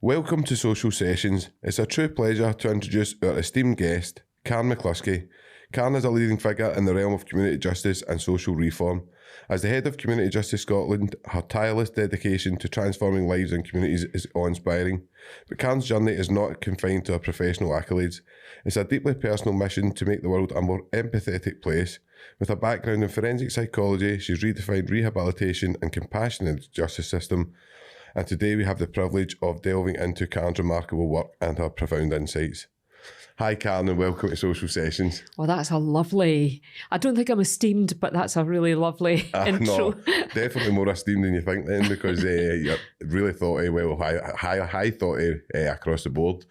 Welcome to Social Sessions. It's a true pleasure to introduce our esteemed guest, Karyn Mcluskey. Karyn is a leading figure in the realm of community justice and social reform. As the head of Community Justice Scotland, her tireless dedication to transforming lives and communities is awe-inspiring. But Karyn's journey is not confined to her professional accolades. It's a deeply personal mission to make the world a more empathetic place. With a background in forensic psychology, she's redefined rehabilitation and compassion in the justice system. And today we have the privilege of delving into Karyn's remarkable work and her profound insights. Hi Karyn, and welcome to Social Sessions. Well, that's a lovely, I don't think I'm esteemed, but that's a really lovely intro. No, definitely more esteemed than you think then, because you really thought high thought across the board.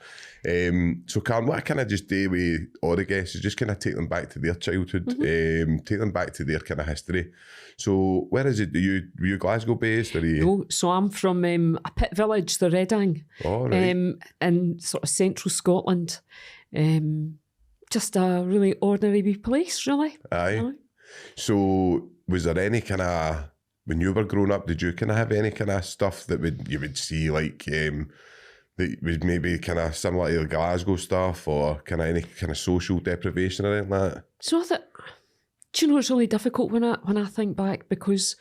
So Karyn, what I kind of just do with all the guests is just kind of take them back to their childhood, take them back to their kind of history. So where is it? Were you Glasgow based? Or No, so I'm from a pit village, the Redding, in sort of central Scotland. Just a really ordinary wee place, really. Aye. So was there any kind of, when you were growing up, did you kind of have any kind of stuff that you would see like that was maybe kind of similar to the Glasgow stuff, or kind of any kind of social deprivation or anything like that? So I thought, do you know, it's really difficult when I think back, because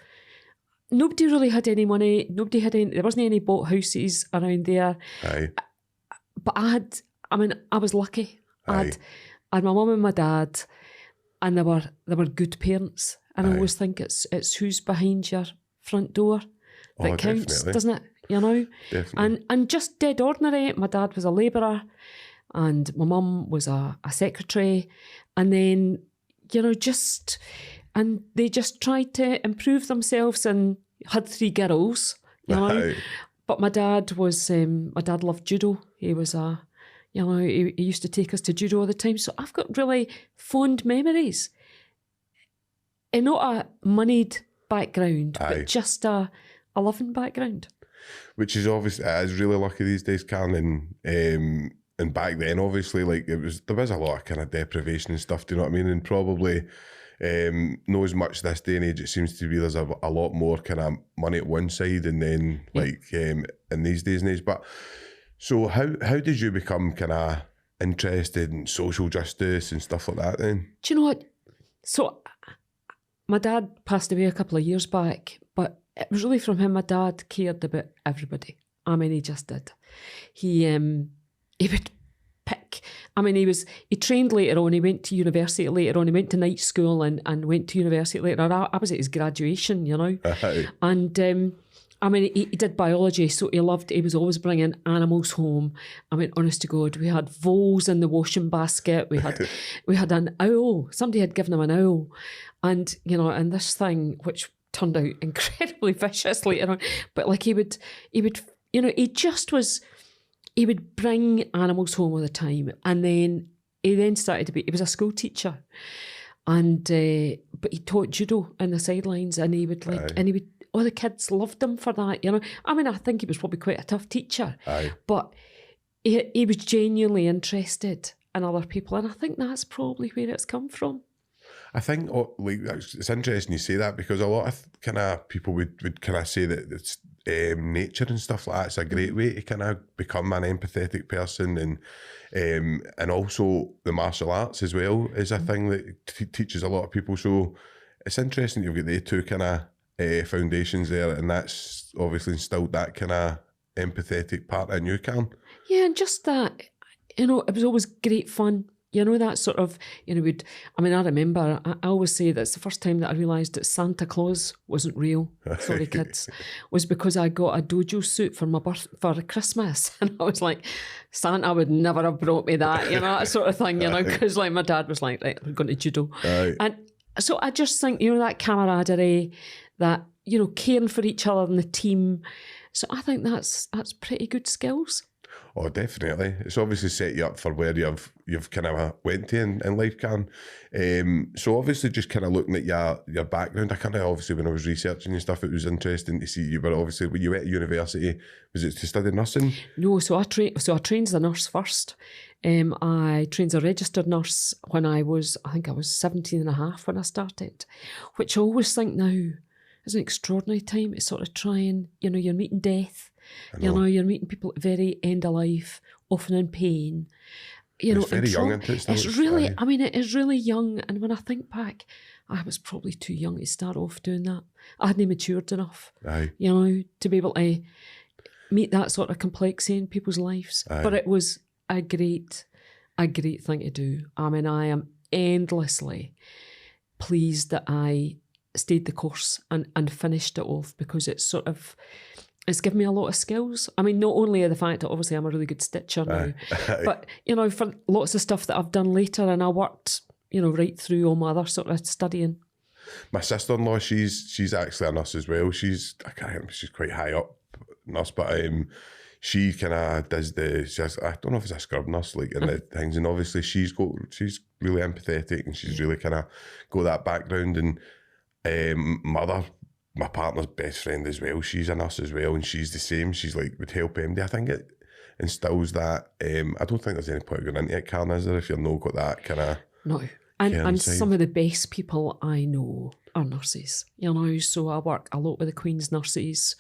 nobody really had any money. There wasn't any boat houses around there. Aye. But I was lucky. I had my mum and my dad, and they were good parents. And I always think it's who's behind your front door that counts, definitely. Doesn't it? You know? Definitely. And just dead ordinary. My dad was a labourer and my mum was a secretary. And then, you know, and they just tried to improve themselves and had 3 girls, you know. But my dad loved judo. He was he used to take us to judo all the time. So I've got really fond memories. And not a moneyed background, but just a loving background. Which is obviously, is really lucky these days, Karyn. And back then, obviously, like there was a lot of kind of deprivation and stuff, do you know what I mean? And probably not as much this day and age. It seems to be there's a lot more kind of money at one side, and then in these days and age. But so how did you become kind of interested in social justice and stuff like that then? Do you know what? So my dad passed away a couple of years back, but it was really from him. My dad cared about everybody. I mean, he just did. He would pick. I mean, he trained later on. He went to university later on. He went to night school and went to university later on. I was at his graduation, you know. And I mean, he did biology, so he was always bringing animals home. I mean, honest to God, we had voles in the washing basket. We had an owl. Somebody had given him an owl. And, you know, and this thing, which turned out incredibly vicious later on, but like he would, you know, he would bring animals home all the time. And then he started he was a school teacher. And, but he taught judo in the sidelines, and all the kids loved him for that, you know. I mean, I think he was probably quite a tough teacher, but he was genuinely interested in other people. And I think that's probably where it's come from. I think it's interesting you say that, because a lot of kind of people would kind of say that it's nature and stuff like that. It's a great way to kind of become an empathetic person, and also the martial arts as well is a thing that teaches a lot of people. So it's interesting you've got the 2 kind of foundations there, and that's obviously instilled that kind of empathetic part in you, Karyn. Yeah, and just that, you know, it was always great fun. You know, that sort of, you know, I remember, I always say that's the first time that I realised that Santa Claus wasn't real, sorry kids, was because I got a dojo suit for for Christmas. And I was like, Santa would never have brought me that, you know, that sort of thing, you know, because like my dad was like, right, we're going to judo. And so I just think, you know, that camaraderie, that, you know, caring for each other and the team. So I think that's pretty good skills. Oh, definitely. It's obviously set you up for where you've kind of went to in life, Karyn. So obviously just kind of looking at your background, I kind of obviously when I was researching and stuff, it was interesting to see you were obviously, when you went to university, was it to study nursing? No, so I trained as a nurse first. I trained as a registered nurse when I think I was 17 and a half when I started, which I always think now is an extraordinary time to sort of try and, you know, you're meeting death. You know, you're meeting people at the very end of life, often in pain. You know, it's very young, isn't it? It's really, I mean, it is really young. And when I think back, I was probably too young to start off doing that. I hadn't matured enough, you know, to be able to meet that sort of complexity in people's lives. But it was a great thing to do. I mean, I am endlessly pleased that I stayed the course and finished it off, because it's given me a lot of skills. I mean, not only the fact that obviously I'm a really good stitcher now, but, you know, for lots of stuff that I've done later, and I worked, you know, right through all my other sort of studying. My sister-in-law, she's actually a nurse as well. She's quite high up nurse, but she kind of does I don't know if it's a scrub nurse, like, and the things, and obviously she's really empathetic, and she's really kind of got that background, and my partner's best friend as well, she's a nurse as well, and she's the same. She's like, would help MD. I think it instills that. I don't think there's any point going into it, Karyn, is there, if you've not got that kind of... No. And some of the best people I know are nurses, you know, so I work a lot with the Queen's nurses.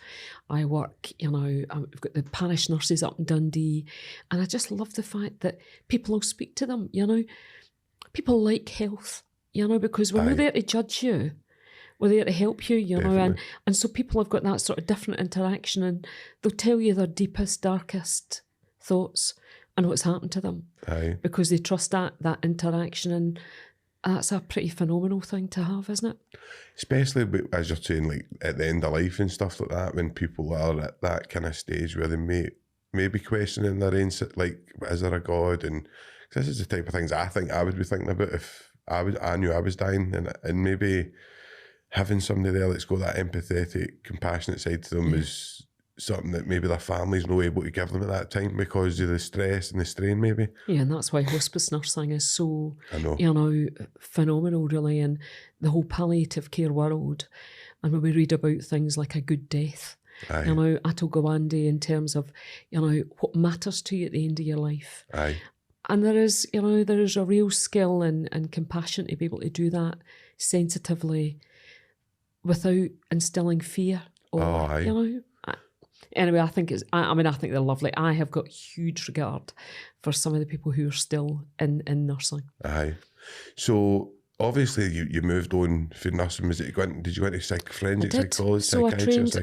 I work, you know, we've got the parish nurses up in Dundee, and I just love the fact that people will speak to them, you know. People like health, you know, because we're not there to judge you. We're there to help you, you know, and so people have got that sort of different interaction, and they'll tell you their deepest, darkest thoughts and what's happened to them, because they trust that interaction, and that's a pretty phenomenal thing to have, isn't it? Especially, as you're saying, like at the end of life and stuff like that, when people are at that kind of stage where they may be questioning their own, like, is there a God? And this is the type of things I think I would be thinking about if I knew I was dying, and maybe having somebody there that's got that empathetic, compassionate side to them is something that maybe their family's not able to give them at that time because of the stress and the strain, maybe. Yeah, and that's why hospice nursing is so, you know, phenomenal, really, in the whole palliative care world. And when we read about things like a good death, you know, Atul Gawande, in terms of, you know, what matters to you at the end of your life. And there is, you know, there is a real skill and compassion to be able to do that sensitively, without instilling fear or, you know. Anyway, I think I think they're lovely. I have got huge regard for some of the people who are still in nursing. So obviously you moved on for nursing. Did you go into forensic psychology?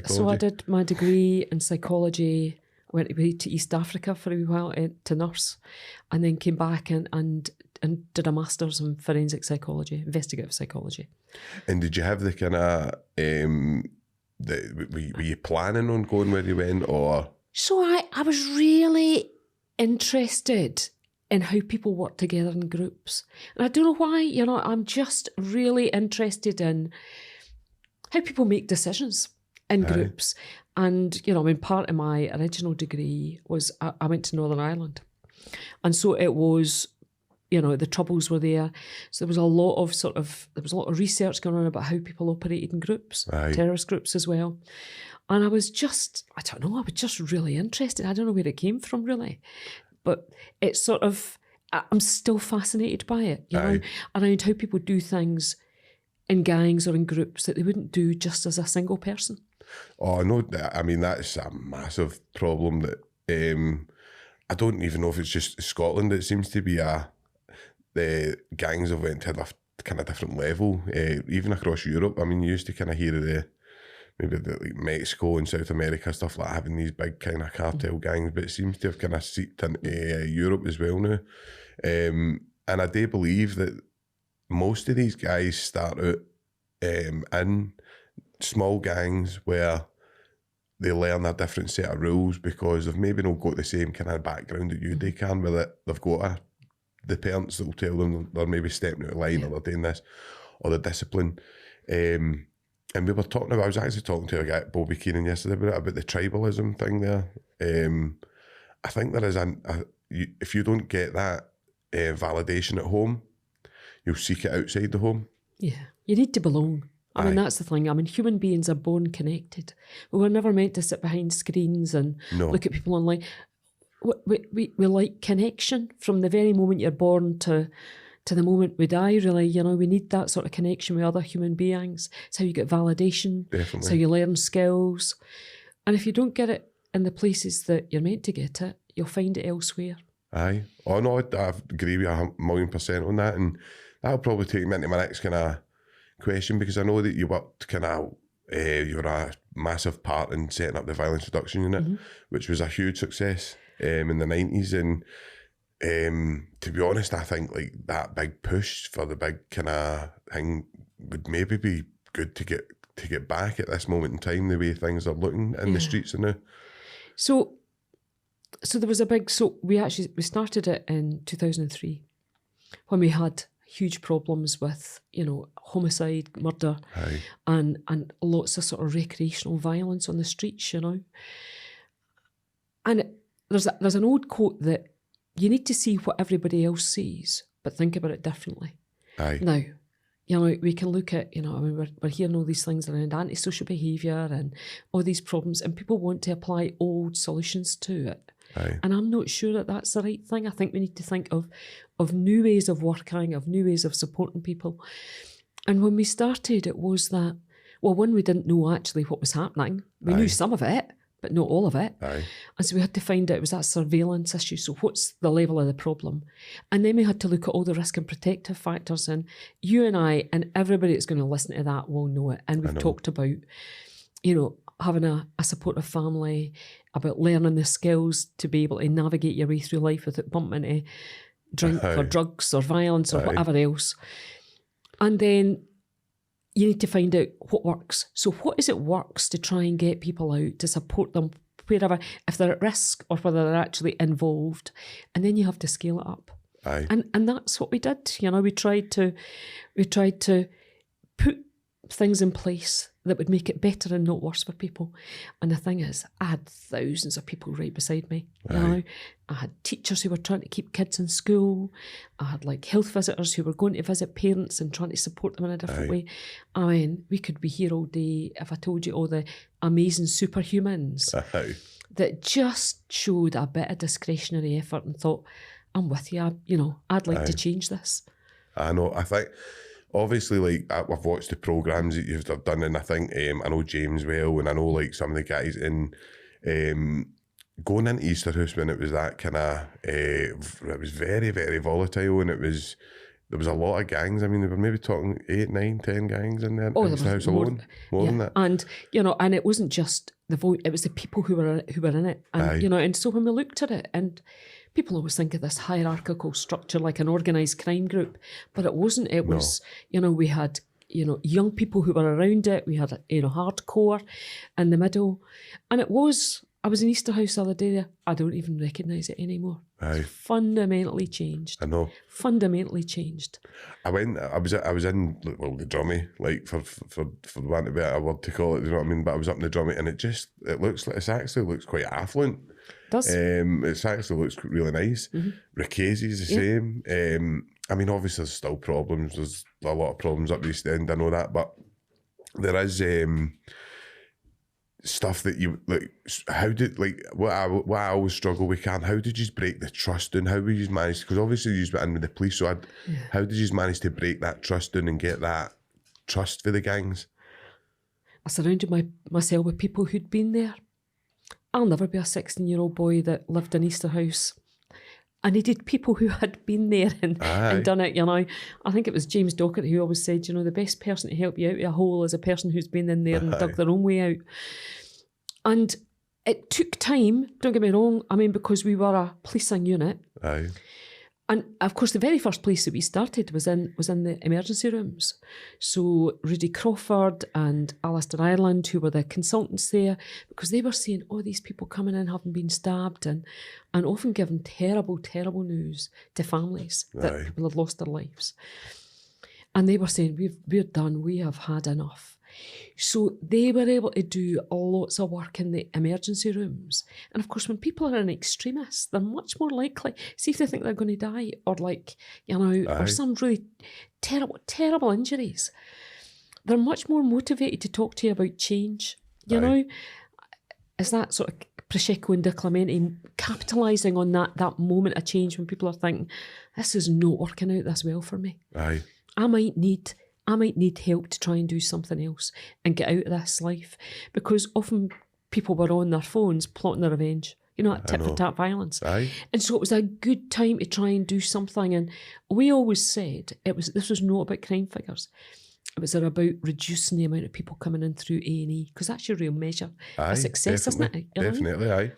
So I did my degree in psychology. I went to East Africa for a wee while to nurse, and then came back and did a master's in forensic psychology, investigative psychology. And did you have the kind of... were you planning on going where you went, or? So I was really interested in how people work together in groups. And I don't know why, you know, I'm just really interested in how people make decisions in groups. And, you know, I mean, part of my original degree was I went to Northern Ireland. And so it was, you know, the Troubles were there. So there was a lot of research going on about how people operated in groups, terrorist groups as well. And I was just really interested. I don't know where it came from, really. But it's sort of, I'm still fascinated by it, you know, around how people do things in gangs or in groups that they wouldn't do just as a single person. Oh, no, I mean, that's a massive problem that I don't even know if it's just Scotland. It seems to be the gangs have went to a kind of different level, even across Europe. I mean, you used to kind of hear of like Mexico and South America, stuff like having these big kind of cartel gangs, but it seems to have kind of seeped into Europe as well now. And I do believe that most of these guys start out in small gangs where they learn a different set of rules because they've maybe not got the same kind of background that you can, where they've got the parents that will tell them they're maybe stepping out of line or they're doing this, or the discipline. And we were talking about, I was actually talking to a guy, Bobby Keenan, yesterday about the tribalism thing there. I think there is if you don't get that validation at home, you'll seek it outside the home. Yeah, you need to belong. I mean, that's the thing. I mean, human beings are born connected. We were never meant to sit behind screens and look at people online. We like connection from the very moment you're born to the moment we die, really. You know, we need that sort of connection with other human beings. It's how you get validation. Definitely. It's how you learn skills. And if you don't get it in the places that you're meant to get it, you'll find it elsewhere. Aye. Oh no, I agree with you 1,000,000% on that, and that'll probably take me into my next kind of question, because I know that you worked kind of, you were a massive part in setting up the violence reduction unit, which was a huge success in the 90s, and to be honest, I think like that big push for the big kind of thing would maybe be good to get back at this moment in time, the way things are looking in the streets now. So there was we started it in 2003 when we had huge problems with, homicide, murder, and lots of sort of recreational violence on the streets, And there's an old quote that you need to see what everybody else sees, but think about it differently. Aye. Now, we can look at, we're hearing all these things around antisocial behaviour and all these problems, and people want to apply old solutions to it. Aye. And I'm not sure that that's the right thing. I think we need to think of new ways of working, of new ways of supporting people. And when we started, it was that, well, one, we didn't know actually what was happening. We knew some of it, but not all of it. Aye. And so we had to find out, was that surveillance issue? So what's the level of the problem? And then we had to look at all the risk and protective factors. And you and I and everybody that's going to listen to that will know it. And we've talked about, having a supportive family, about learning the skills to be able to navigate your way through life without bumping into drink or drugs or violence or whatever else. And then you need to find out what works. So what is it works to try and get people out, to support them wherever, if they're at risk or whether they're actually involved. And then you have to scale it up. Aye. And that's what we did. We tried to put things in place that would make it better and not worse for people. And the thing is, I had thousands of people right beside me. I had teachers who were trying to keep kids in school. I had health visitors who were going to visit parents and trying to support them in a different way. I mean, we could be here all day if I told you all the amazing superhumans that just showed a bit of discretionary effort and thought, I'm with you, I'd like to change this. I know, I think, obviously, I've watched the programmes that you've done, and I think, I know James well, and I know some of the guys in going into Easterhouse when it was that kind of, it was very, very volatile, and there was a lot of gangs. I mean, they were maybe talking 8, 9, 10 gangs in there. Oh, there was more than that. And, and it wasn't just the vote, it was the people who were in it. And, and so when we looked at it, and people always think of this hierarchical structure like an organised crime group, but it wasn't. It was, we had, young people who were around it. We had, hardcore in the middle. And I was in Easterhouse the other day. I don't even recognise it anymore. Aye. It's fundamentally changed. I know. Fundamentally changed. I was in the drummy, for want of a better word to call it, you know what I mean? But I was up in the drummy, and it actually looks quite affluent. It actually looks really nice. Rickesi's the same. I mean, obviously there's still problems. There's a lot of problems up the East End, I know that, but there is stuff that you how did what I always struggle with, Karyn, how did you break the trust, and how did you manage, because obviously you were in with the police, so how did you manage to break that trust in and get that trust for the gangs? I surrounded myself with people who'd been there. I'll never be a 16-year-old boy that lived in Easterhouse. I needed people who had been there and done it, I think it was James Dockett who always said, the best person to help you out of a hole is a person who's been in there and dug their own way out. And it took time, don't get me wrong, because we were a policing unit. Aye. And of course, the very first place that we started was in the emergency rooms. So Rudy Crawford and Alistair Ireland, who were the consultants there, because they were seeing all these people coming in having been stabbed and often giving terrible, terrible news to families that people had lost their lives. And they were saying, we're done, we have had enough. So they were able to do lots of work in the emergency rooms. And of course, when people are an extremist, they're much more likely, see if they think they're going to die or or some really terrible, terrible injuries. They're much more motivated to talk to you about change. Is that sort of Prosecco and Di Clemente capitalising on that moment of change when people are thinking, this is not working out this well for me. Aye. I might need help to try and do something else and get out of this life. Because often people were on their phones plotting their revenge. You know, that tit-for-tat violence. Aye. And so it was a good time to try and do something. And we always said this was not about crime figures. It was about reducing the amount of people coming in through A&E, because that's your real measure of success, isn't it? Definitely, aye.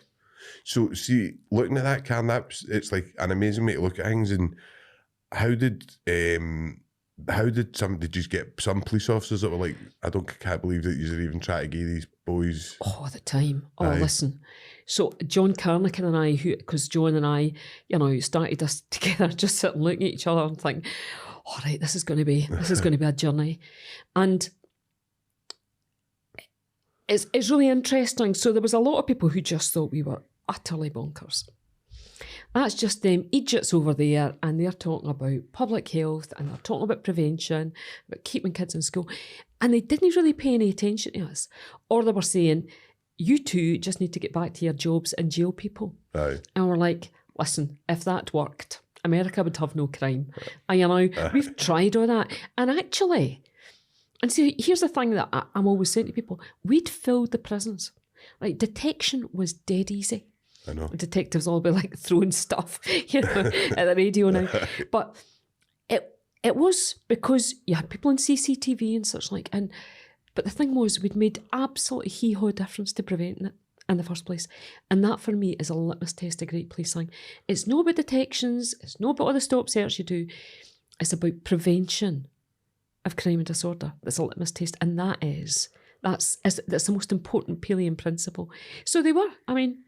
So, see, looking at that, Karyn, it's like an amazing way to look at things. And how did did you get some police officers that were like, can't believe that you're even trying to give these boys? Oh, the time. Oh, Aye. Listen. So John Carnican and I, because John and I, you know, started us together, just sitting looking at each other and thinking, all right, this is going to be a journey. And it's really interesting. So there was a lot of people who just thought we were utterly bonkers. That's just them idiots over there, and they're talking about public health, and they're talking about prevention, about keeping kids in school, and they didn't really pay any attention to us. Or they were saying, you two just need to get back to your jobs and jail people. Aye. And we're like, listen, if that worked, America would have no crime. And you know, we've tried all that. And actually, and see, here's the thing that I'm always saying to people, we'd filled the prisons. Like, detection was dead easy. I know. Detectives all be like throwing stuff, you know, at the radio now. But it was because you had people on CCTV and such like. But the thing was, we'd made absolutely hee-haw difference to preventing it in the first place. And that for me is a litmus test of great policing. It's not about detections. It's not about all the stop search you do. It's about prevention of crime and disorder. That's a litmus test. And that's the most important Pelian principle. So they were. I mean,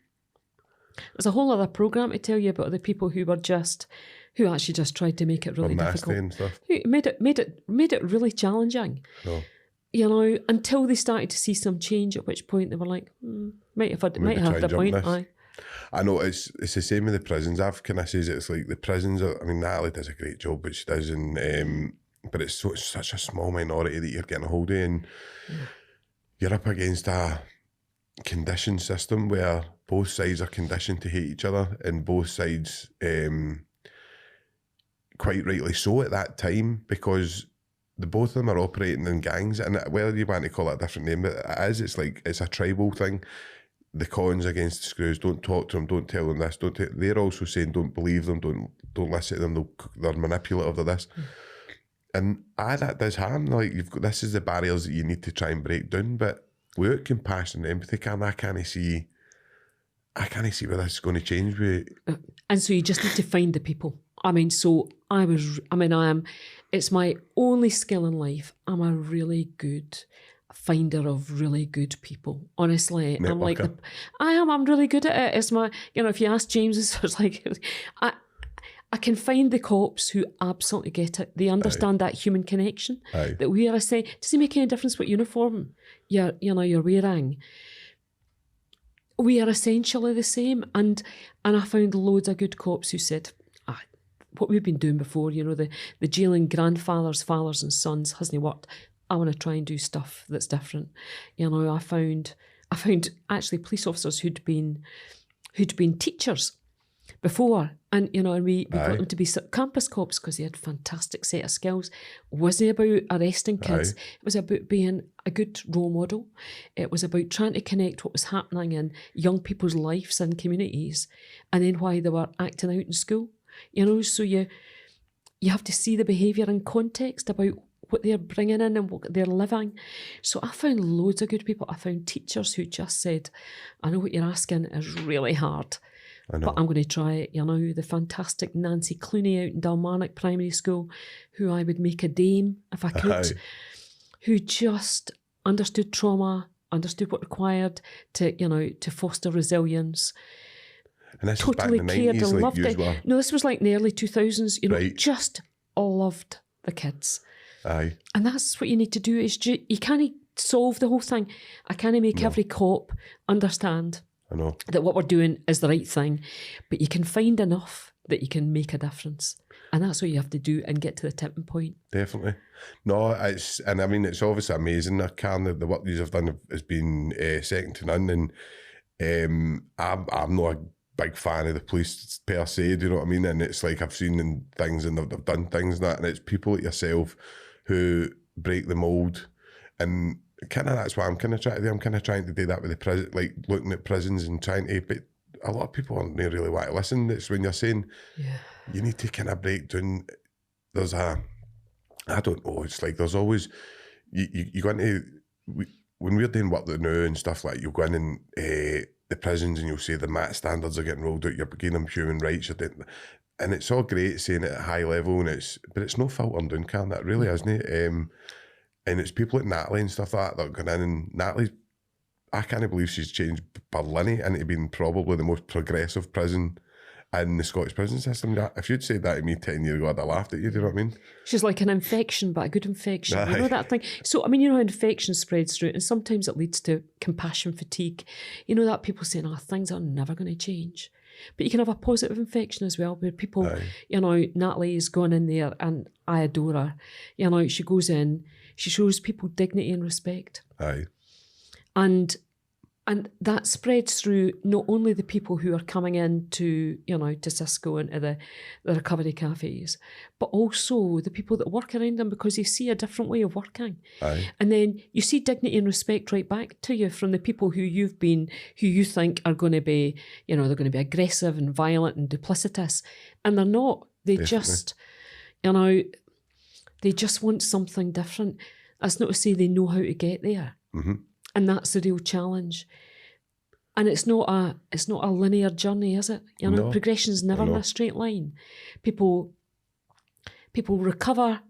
there's a whole other programme to tell you about the people who actually just tried to make it really difficult. And stuff. Who made it really challenging. No. You know, until they started to see some change, at which point they were like, might have the point. Aye. I know it's the same with the prisons. I've kind of says it's like the prisons are, I mean, Natalie does a great job, but she does, and but it's such a small minority that you're getting a hold of, and you're up against a conditioned system where both sides are conditioned to hate each other, and both sides, quite rightly so at that time, because the both of them are operating in gangs, and whether you want to call it a different name, but it's like it's a tribal thing. The cons against the screws, don't talk to them, don't tell them this, they're also saying don't believe them, don't listen to them, they're manipulative, they're this. And that does harm. Like, this is the barriers that you need to try and break down, but without compassion and empathy, I can't see where this is going to change. And so you just need to find the people. I mean, it's my only skill in life. I'm a really good finder of really good people. Honestly, Networker. I'm really good at it. It's my, you know, if you ask James, it's like, I can find the cops who absolutely get it. They understand that human connection. Aye. That we are saying, does it make any difference what uniform you're wearing? We are essentially the same. And I found loads of good cops who said, what we've been doing before, you know, the jailing grandfathers, fathers and sons hasn't worked. I want to try and do stuff that's different. You know, I found actually police officers who'd been teachers before, and you know, and we got them to be campus cops because they had a fantastic set of skills. It wasn't about arresting kids. It was about being a good role model. It was about trying to connect what was happening in young people's lives and communities, and then why they were acting out in school. You know, so you have to see the behaviour in context about what they're bringing in and what they're living. So I found loads of good people. I found teachers who just said, I know what you're asking is really hard, but I'm going to try it. You know, the fantastic Nancy Clooney out in Dalmarnock Primary School, who I would make a dame if I could, who just understood trauma, understood what required to foster resilience. And this totally was back cared in the 90s, and loved it. Were. No, this was like in the early 2000s. You know, just loved the kids. Aye. And that's what you need to do. Is you can't solve the whole thing. I can't make every cop understand that what we're doing is the right thing, but you can find enough that you can make a difference. And that's what you have to do and get to the tipping point. Definitely. No, it's obviously amazing. The work you have done has been second to none. And I'm not a big fan of the police per se, do you know what I mean? And it's like I've seen in things and they've done things and that, and it's people like yourself who break the mould. And kind of that's what I'm kind of trying to do. I'm kind of trying to do that with the prison, like looking at prisons and trying to, but a lot of people don't really want to listen. It's when you're saying you need to kind of break down. There's I don't know, it's like there's always, you go into, when we're doing work now and stuff like, you'll go in and the prisons and you'll say the MAT standards are getting rolled out, you're beginning human rights, and it's all great saying it at a high level, but it's no filtering down, Karyn, that really isn't it? And it's people like Natalie and stuff like that are going in, and Natalie, I can't believe she's changed Berlin into being probably the most progressive prison in the Scottish prison system. If you'd said that to me 10 years ago, I'd have laughed at you, do you know what I mean? She's like an infection, but a good infection. Aye. You know that thing? So, I mean, you know how infection spreads through, and sometimes it leads to compassion fatigue. You know that people saying, things are never going to change. But you can have a positive infection as well, where people, you know, Natalie is going in there, and I adore her. You know, she goes in, she shows people dignity and respect. Aye. And that spreads through not only the people who are coming in to, you know, to Cisco and to the recovery cafes, but also the people that work around them, because they see a different way of working. Aye. And then you see dignity and respect right back to you from the people who you think are going to be, you know, they're going to be aggressive and violent and duplicitous. And they're not. They just, you know, they just want something different. That's not to say they know how to get there. Mm-hmm. And that's the real challenge. And it's not a linear journey, is it? You know, progression's never in a straight line. People recover,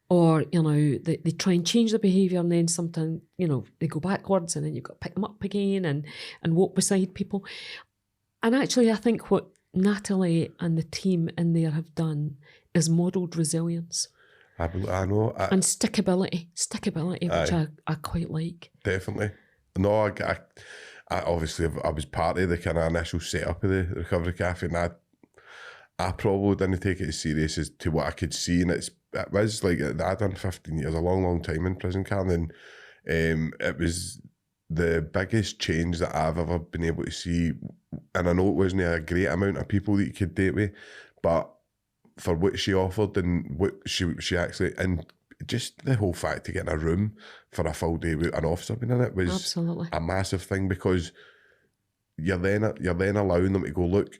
or, you know, they try and change their behaviour, and then sometimes, you know, they go backwards, and then you've got to pick them up again and walk beside people. And actually, I think what Natalie and the team in there have done is modelled resilience. I know. And stickability, which I quite like. Definitely. No, I obviously, I was part of the kind of initial setup of the recovery cafe, and I probably didn't take it as serious as to what I could see, and it was like, I'd done 15 years, a long time in prison, Karyn, and it was the biggest change that I've ever been able to see, and I know it wasn't a great amount of people that you could date with, but for what she offered and what she actually, and just the whole fact to get in a room for a full day with an officer being in it was absolutely a massive thing, because you're then allowing them to go, look,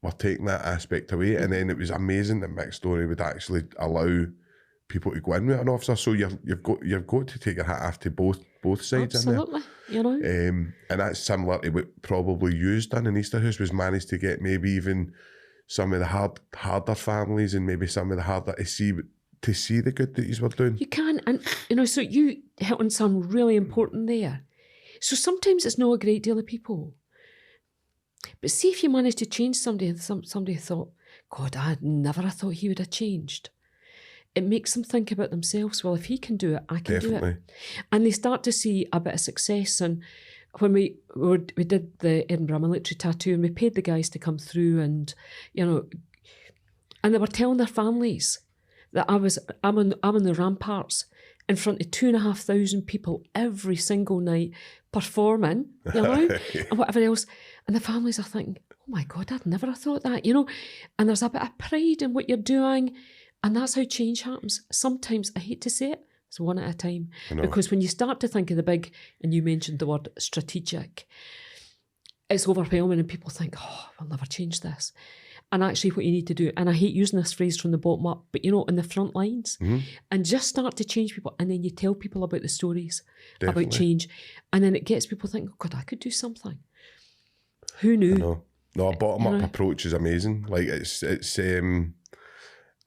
we're taking that aspect away. And then it was amazing that Mick's story would actually allow people to go in with an officer. So you've got to take your hat off to both sides. Absolutely, in there. You know. And that's similar to what probably you've done in Easterhouse, was managed to get maybe even some of the harder families, and maybe some of the harder to see the good that you were doing. You can, and you know, so you hit on something really important there. So sometimes it's not a great deal of people, but see if you manage to change somebody, and somebody thought, God, I never thought he would have changed. It makes them think about themselves. Well, if he can do it, I can do it. And they start to see a bit of success. And when we did the Edinburgh military tattoo, and we paid the guys to come through, and, you know, and they were telling their families that I'm on the ramparts in front of 2,500 people every single night performing, you know, and whatever else. And the families are thinking, oh my God, I'd never have thought that, you know. And there's a bit of pride in what you're doing. And that's how change happens. Sometimes, I hate to say it, it's one at a time. Because when you start to think of the big, and you mentioned the word strategic, it's overwhelming, and people think, oh, we'll never change this. And actually what you need to do, and I hate using this phrase from the bottom up, but, you know, in the front lines, and just start to change people. And then you tell people about the stories, about change. And then it gets people thinking, oh God, I could do something. Who knew? No, a bottom-up approach is amazing. Like, it's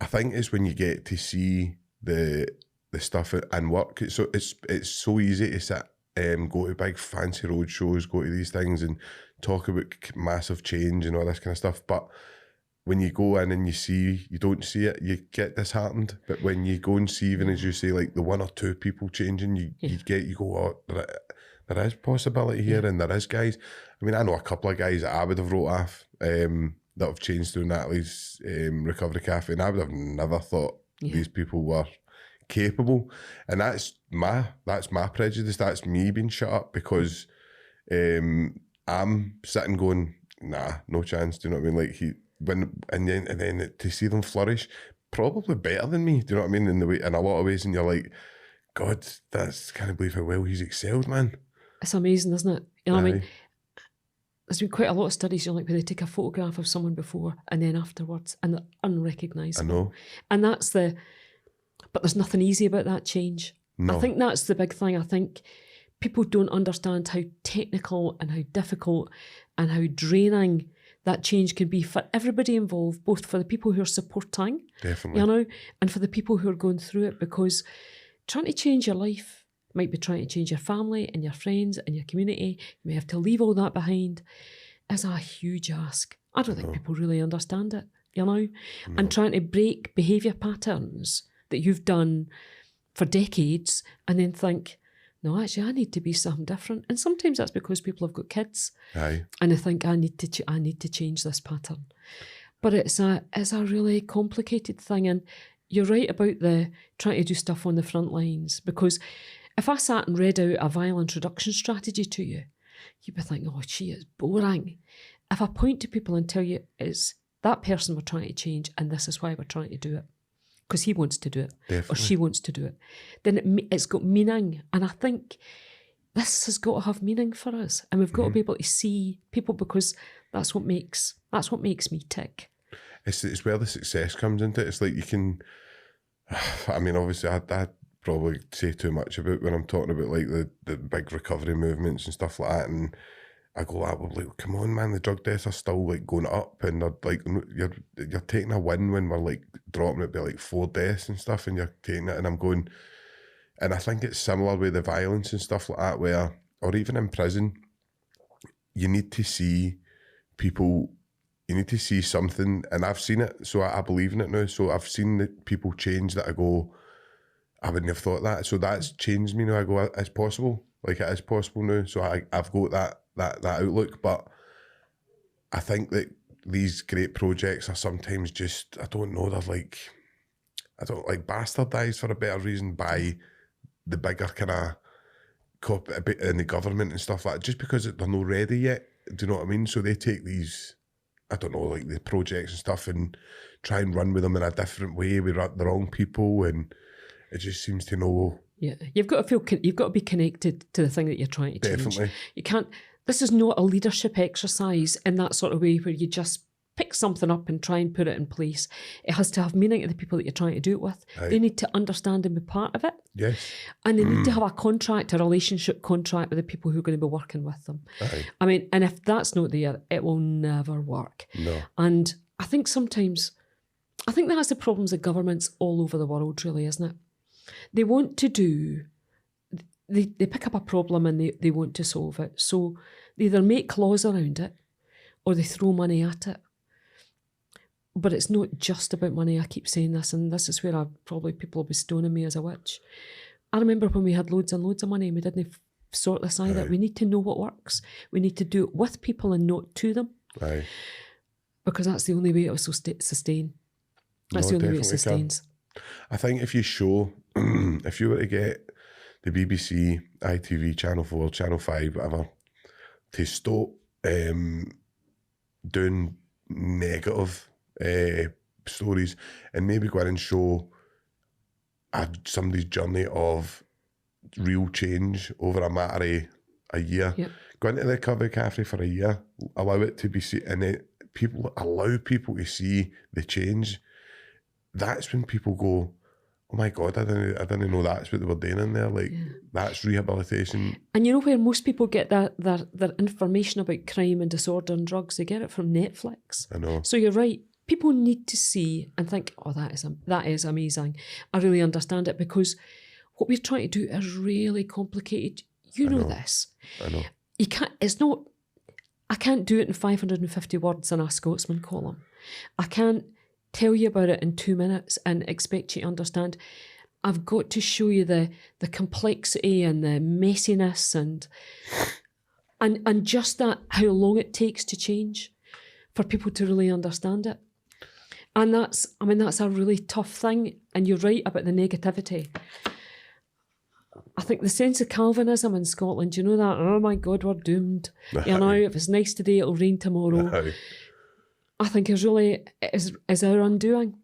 I think it's when you get to see the stuff and work. It's so easy to sit, go to big fancy road shows, go to these things and talk about massive change and all this kind of stuff. But when you go in and you don't see it, you get disheartened. But when you go and see, even as you say, like the one or two people changing, you go, oh, there is possibility here, and there is guys. I mean, I know a couple of guys that I would have wrote off that have changed through Natalie's recovery cafe, and I would have never thought these people were capable. And that's my prejudice. That's me being shut up, because I'm sitting going, nah, no chance. Do you know what I mean? Like and then to see them flourish, probably better than me. Do you know what I mean? In a lot of ways, and you're like, God, can't believe how well he's excelled, man. It's amazing, isn't it? You know what I mean? Aye. There's been quite a lot of studies, where they take a photograph of someone before and then afterwards, and they're I unrecognisable. know. And but there's nothing easy about that change. No. I think that's the big thing. I think people don't understand how technical and how difficult and how draining that change can be for everybody involved, both for the people who are supporting, Definitely. And for the people who are going through it, because trying to change your life might be trying to change your family and your friends and your community. You may have to leave all that behind. Is a huge ask. I don't think people really understand it, and trying to break behaviour patterns that you've done for decades and then think, no, actually, I need to be something different. And sometimes that's because people have got kids. Aye. And they think, I need to change this pattern. But it's a really complicated thing. And you're right about the trying to do stuff on the front lines, because if I sat and read out a violence reduction strategy to you, you'd be thinking, oh, gee, it's boring. If I point to people and tell you it's that person we're trying to change and this is why we're trying to do it, because he wants to do it, Definitely. or she wants to do it, then it's got meaning. And I think this has got to have meaning for us. And we've got to be able to see people, because that's what makes me tick. It's where the success comes into it. It's like you can, I mean, obviously I probably say too much about when I'm talking about like the big recovery movements and stuff like that, and I go, like, come on, man, the drug deaths are still like going up, and they're like, you're taking a win when we're like dropping it by like 4 deaths and stuff, and you're taking it, and I'm going, and I think it's similar with the violence and stuff like that, where, or even in prison, you need to see people, you need to see something, and I've seen it, so I believe in it now. So I've seen the people change that I go, I wouldn't have thought that. So that's changed me now. I go, it's possible. Like, it is possible now. So I've got that outlook. But I think that these great projects are sometimes just, I don't know, they're like, bastardised for a better reason by the bigger kind of cop in the government and stuff like that, just because they're not ready yet. Do you know what I mean? So they take these, I don't know, like the projects and stuff, and try and run with them in a different way with the wrong people, and it just seems to know. Yeah, you've got to be connected to the thing that you're trying to change. Definitely. You can't. This is not a leadership exercise in that sort of way where you just pick something up and try and put it in place. It has to have meaning to the people that you're trying to do it with. Aye. They need to understand and be part of it. Yes. And they need to have a relationship contract with the people who are going to be working with them. Aye. I mean, and if that's not there, it will never work. No. And I think that's the problems of governments all over the world, really, isn't it? They want to do, they pick up a problem and they want to solve it. So they either make laws around it or they throw money at it. But it's not just about money. I keep saying this, and this is where people will be stoning me as a witch. I remember when we had loads and loads of money and we didn't sort this either. Aye. We need to know what works. We need to do it with people and not to them. Aye. Because that's the only way it will sustain. That's No, the only way it definitely sustains. I think if you show, if you were to get the BBC, ITV, Channel 4, Channel 5, whatever, to stop doing negative stories and maybe go in and show somebody's journey of real change over a matter of a year. Yep. Go into the recovery cafe for a year, allow it to be seen, and then allow people to see the change. That's when people go, oh my God, I didn't know that's what they were doing in there. Like, that's rehabilitation. And you know where most people get their information about crime and disorder and drugs? They get it from Netflix. I know. So you're right. People need to see and think, oh, that is amazing. I really understand it, because what we're trying to do is really complicated. You know this. I know. You can't. It's not. I can't do it in 550 words in a Scotsman column. I can't tell you about it in 2 minutes and expect you to understand. I've got to show you the complexity and the messiness and just that, how long it takes to change for people to really understand it. And that's a really tough thing. And you're right about the negativity. I think the sense of Calvinism in Scotland, you know that, oh my God, we're doomed. You know, if it's nice today, it'll rain tomorrow. I think is our undoing.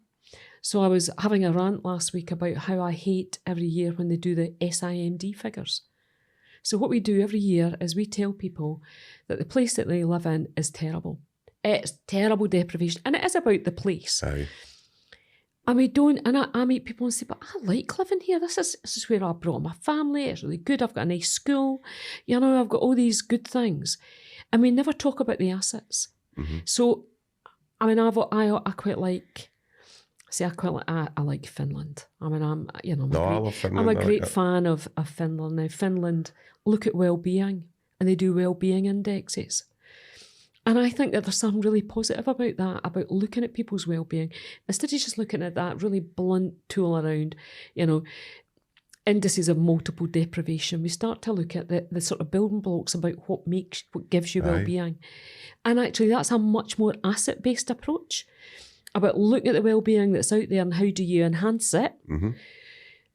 So I was having a rant last week about how I hate every year when they do the SIMD figures. So what we do every year is we tell people that the place that they live in is terrible. It's terrible deprivation. And it is about the place. Aye. And we don't, and I meet people and say, but I like living here. This is where I brought my family. It's really good. I've got a nice school. You know, I've got all these good things. And we never talk about the assets. Mm-hmm. So, I mean, I quite like, I like Finland. I mean, I love Finland. I'm a great fan of Finland. Now, Finland look at well-being, and they do well-being indexes. And I think that there's something really positive about that, about looking at people's well-being, instead of just looking at that really blunt tool around, you know, indices of multiple deprivation. We start to look at the sort of building blocks about what gives you well-being. And actually that's a much more asset-based approach about looking at the well-being that's out there and how do you enhance it,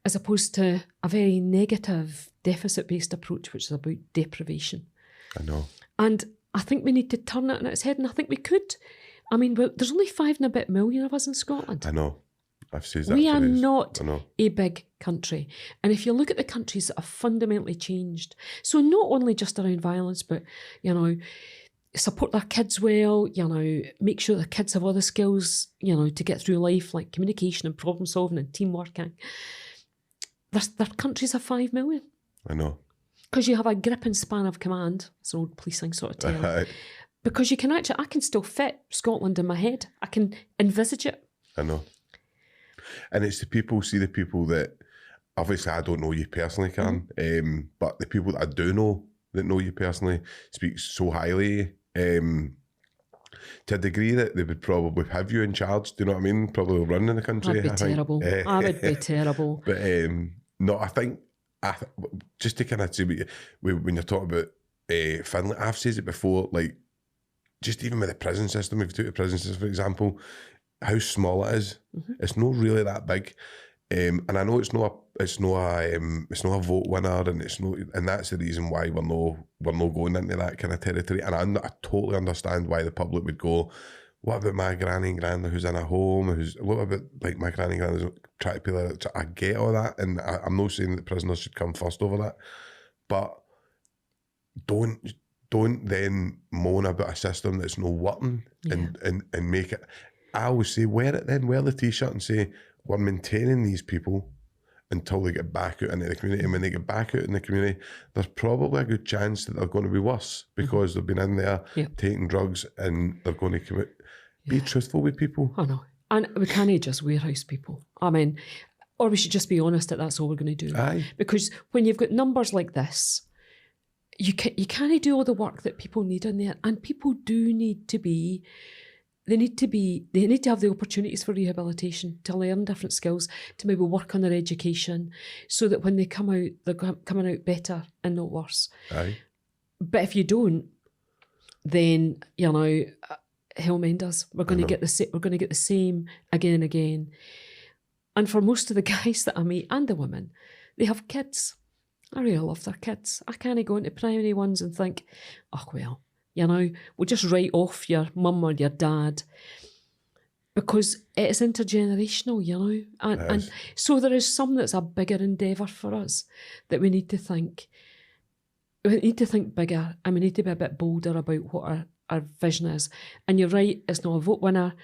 as opposed to a very negative deficit-based approach, which is about deprivation. I know. And I think we need to turn it on its head, and I think we could. I mean, there's only 5 and a bit million of us in Scotland. I know. I've said that. We are not a big country. And if you look at the countries that have fundamentally changed, so not only just around violence, but, you know, support their kids well, you know, make sure their kids have all the skills, you know, to get through life, like communication and problem solving and team working. Their countries have 5 million. I know. Because you have a grip and span of command. It's an old policing sort of term. Because you can actually, I can still fit Scotland in my head. I can envisage it. I know. And it's the people that, obviously I don't know you personally, Karyn, but the people that I do know that know you personally speak so highly, to a degree that they would probably have you in charge, do you know what I mean? Probably running the country. That'd be terrible. I would be terrible. But no, I think, just to kind of say, when you're talking about Finland, I've said it before, like, just even with the prison system, if you take the prison system, for example, how small it is, it's not really that big. And I know it's not a vote winner, and that's the reason why we're not going into that kind of territory. And I totally understand why the public would go, what about my granny and granda who's in a home? What about like my granny and granda who's trying to pay that? I get all that, and I'm not saying that prisoners should come first over that, but don't then moan about a system that's not working and make it. I always say wear the t-shirt and say we're maintaining these people until they get back out into the community. And when they get back out in the community, there's probably a good chance that they're going to be worse because they've been in there taking drugs and they're going to commit. Be truthful with people. I know. And we can't just warehouse people. I mean, or we should just be honest that that's all we're going to do. Aye. Because when you've got numbers like this, you can't do all the work that people need in there. And people do need to be... They need to have the opportunities for rehabilitation, to learn different skills, to maybe work on their education, so that when they come out, they're coming out better and not worse. Aye. But if you don't, then, you know, hell mend us. We're going to get the same again and again. And for most of the guys that I meet and the women, they have kids. I really love their kids. I can't go into primary ones and think, oh well. You know, we'll just write off your mum or your dad because it's intergenerational, you know. And so there is some that's a bigger endeavour for us that we need to think. We need to think bigger, and we need to be a bit bolder about what our vision is. And you're right, it's not a vote winner.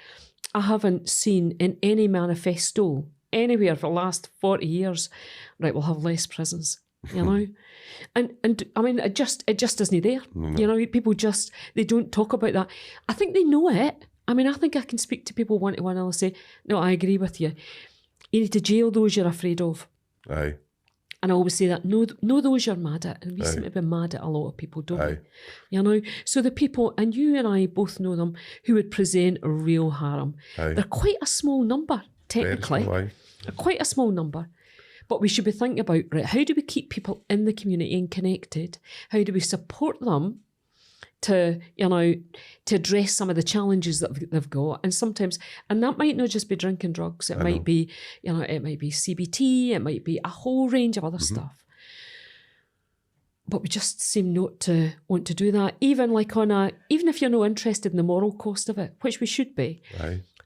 I haven't seen in any manifesto anywhere for the last 40 years, right, we'll have less prisons. You know, and I mean, it just isn't there. No. You know, people they don't talk about that. I think they know it. I mean, I think I can speak to people one-to-one and I'll say, no, I agree with you. You need to jail those you're afraid of. Aye. And I always say that, know those you're mad at. And we seem to be mad at a lot of people, don't we? You know, so the people, and you and I both know them, who would present real harm. They're quite a small number, technically. Quite a small number. But we should be thinking about, right, how do we keep people in the community and connected? How do we support them to, you know, to address some of the challenges that they've got? And sometimes, and that might not just be drinking drugs. It might be, you know, it might be CBT. It might be a whole range of other stuff. But we just seem not to want to do that. Even like even if you're not interested in the moral cost of it, which we should be.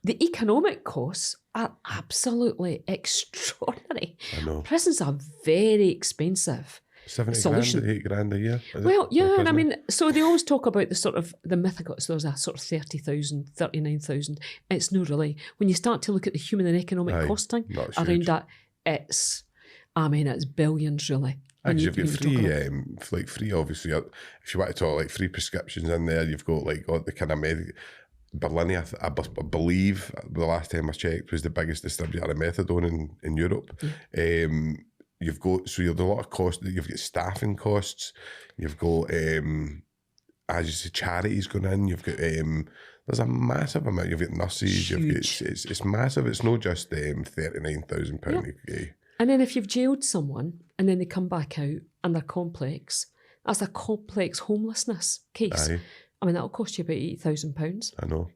The economic costs are absolutely extraordinary. I know. Prisons are very expensive. 70 Solution. grand, 8 grand a year. Well, yeah, and I mean, so they always talk about the sort of the mythical, so there's a sort of 30,000, 39,000. It's no really. When you start to look at the human and economic costing around that, it's billions really. And you've got free, obviously, if you want to talk like free prescriptions in there, you've got like all the kind of Berlin, I believe, the last time I checked, was the biggest distributor of methadone in Europe. Yeah. You've got a lot of costs. You've got staffing costs. You've got, as you say, charities going in. You've got there's a massive amount. You've got nurses. It's massive. It's not just £39,000. Yeah. And then if you've jailed someone and then they come back out and they're complex, that's a complex homelessness case. Aye. I mean, that'll cost you about £8,000. I know.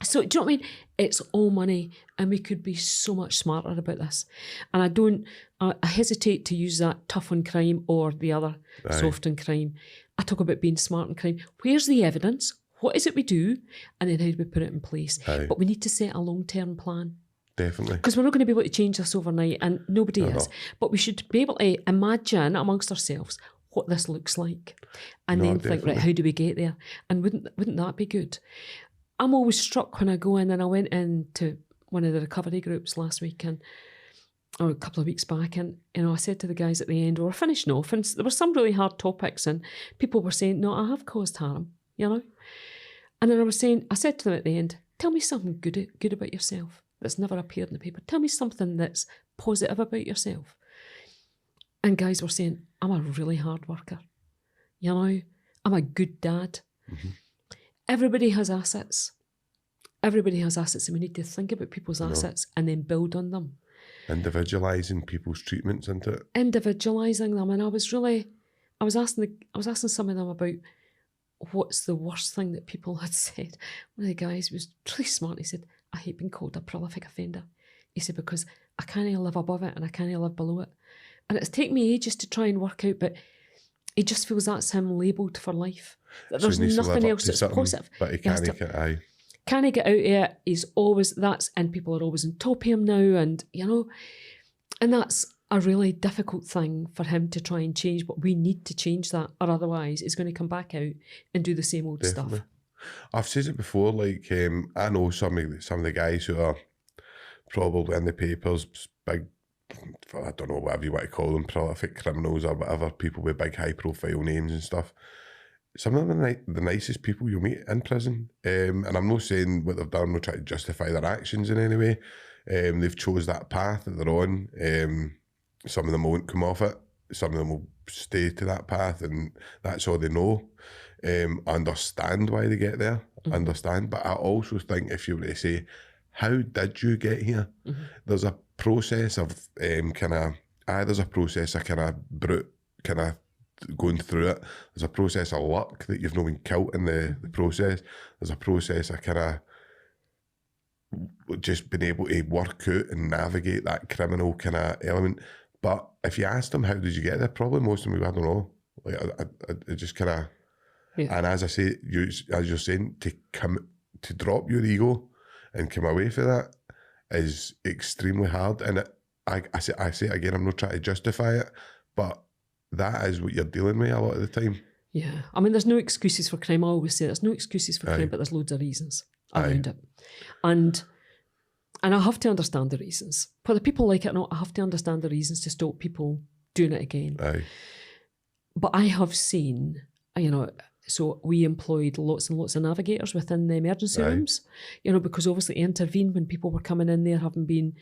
So, do you know what I mean? It's all money, and we could be so much smarter about this. And I hesitate to use that tough on crime or the other soft on crime. I talk about being smart on crime. Where's the evidence? What is it we do? And then how do we put it in place? Aye. But we need to set a long-term plan. Definitely. Because we're not going to be able to change this overnight, and nobody is. But we should be able to imagine amongst ourselves what this looks like, and then think, right, how do we get there? And wouldn't that be good? I'm always struck when I go in, and I went into one of the recovery groups last week, or a couple of weeks back, and I said to the guys at the end, we're finishing off, and there were some really hard topics, and people were saying, no, I have caused harm, And then I said to them at the end, tell me something good about yourself that's never appeared in the paper. Tell me something that's positive about yourself. And guys were saying, I'm a really hard worker. I'm a good dad. Mm-hmm. Everybody has assets. Everybody has assets, and we need to think about people's assets and then build on them. Individualising people's treatments into it. Individualising them. And I was asking some of them about what's the worst thing that people had said. One of the guys was really smart. He said, I hate being called a prolific offender. He said, because I can't live above it and I can't live below it. And it's taken me ages to try and work out, but he just feels that's him labelled for life. That there's nothing else that's positive. But he can't get out. Can he get out of it? He's always, and people are always on top of him now, and and that's a really difficult thing for him to try and change, but we need to change that, or otherwise he's going to come back out and do the same old stuff. I've said it before, like, I know some of the guys who are probably in the papers, big, I don't know, whatever you want to call them, prolific criminals or whatever, people with big high profile names and stuff. Some of them are the nicest people you'll meet in prison. And I'm not saying what they've done, I'm not trying to justify their actions in any way. They've chose that path that they're on. Some of them won't come off it. Some of them will stay to that path, and that's all they know. Understand why they get there, understand. But I also think if you were to say, how did you get here? Mm-hmm. There's a process of there's a process of brute going through it. There's a process of luck that you've not been killed in the process. There's a process of just being able to work out and navigate that criminal element. But if you ask them, how did you get there? Probably most of them, I don't know. Like I just yeah. And as I say, as you're saying, to drop your ego and come away from that is extremely hard. And I say it again, I'm not trying to justify it, but that is what you're dealing with a lot of the time. Yeah. I mean, there's no excuses for crime. I always say there's no excuses for crime, but there's loads of reasons around it. And I have to understand the reasons. Whether people like it or not, I have to understand the reasons to stop people doing it again. Aye. But I have seen, so we employed lots and lots of navigators within the emergency rooms, because obviously intervene when people were coming in there having been,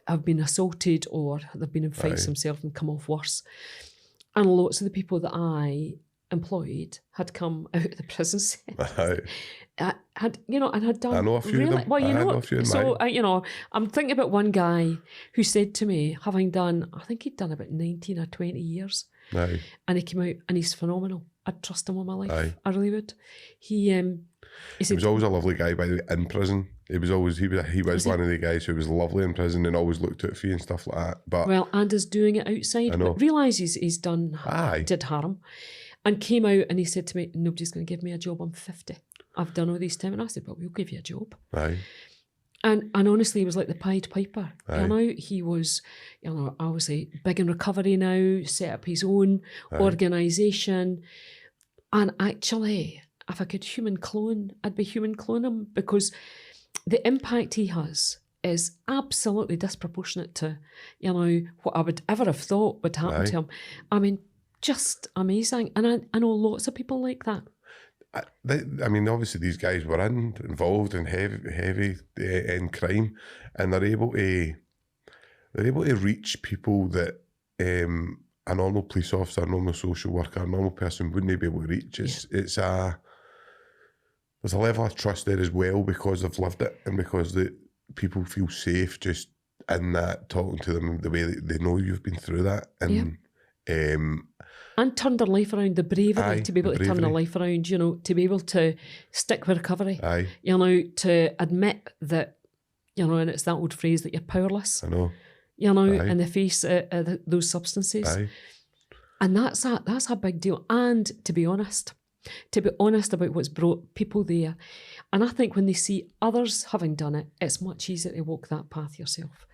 have been assaulted or they've been in fights themselves and come off worse. And lots of the people that I employed had come out of the prison set. Had done. I know a few of them. Well, I'm thinking about one guy who said to me, having done, I think he'd done about 19 or 20 years. Aye. And he came out and he's phenomenal. I'd trust him with my life. Aye. I really would. He said, was always a lovely guy, by the way, in prison. He was one of the guys who was lovely in prison and always looked out for you and stuff like that. But and is doing it outside. But realises he's did harm, and came out and he said to me, nobody's going to give me a job, I'm 50. I've done all these time. And I said, but we'll give you a job. Aye. And honestly, he was like the Pied Piper. Aye. You know, he was, you know, obviously big in recovery now, set up his own organisation. And actually, if I could human clone, I'd be human clone him, because the impact he has is absolutely disproportionate to, you know, what I would ever have thought would happen to him. I mean, just amazing. And I know lots of people like that. I mean, obviously these guys were involved in heavy in crime, and they're able to reach people that a normal police officer, a normal social worker, a normal person wouldn't be able to reach. There's a level of trust there as well, because they've lived it, and because the people feel safe just in that, talking to them the way that they know you've been through that, and and turned their life around, the bravery to be able to turn their life around, you know, to be able to stick with recovery, you know, to admit that, you know, and it's that old phrase that you're powerless, I know, you know, in the face of those substances. And that's a big deal. And to be honest about what's brought people there. And I think when they see others having done it, it's much easier to walk that path yourself.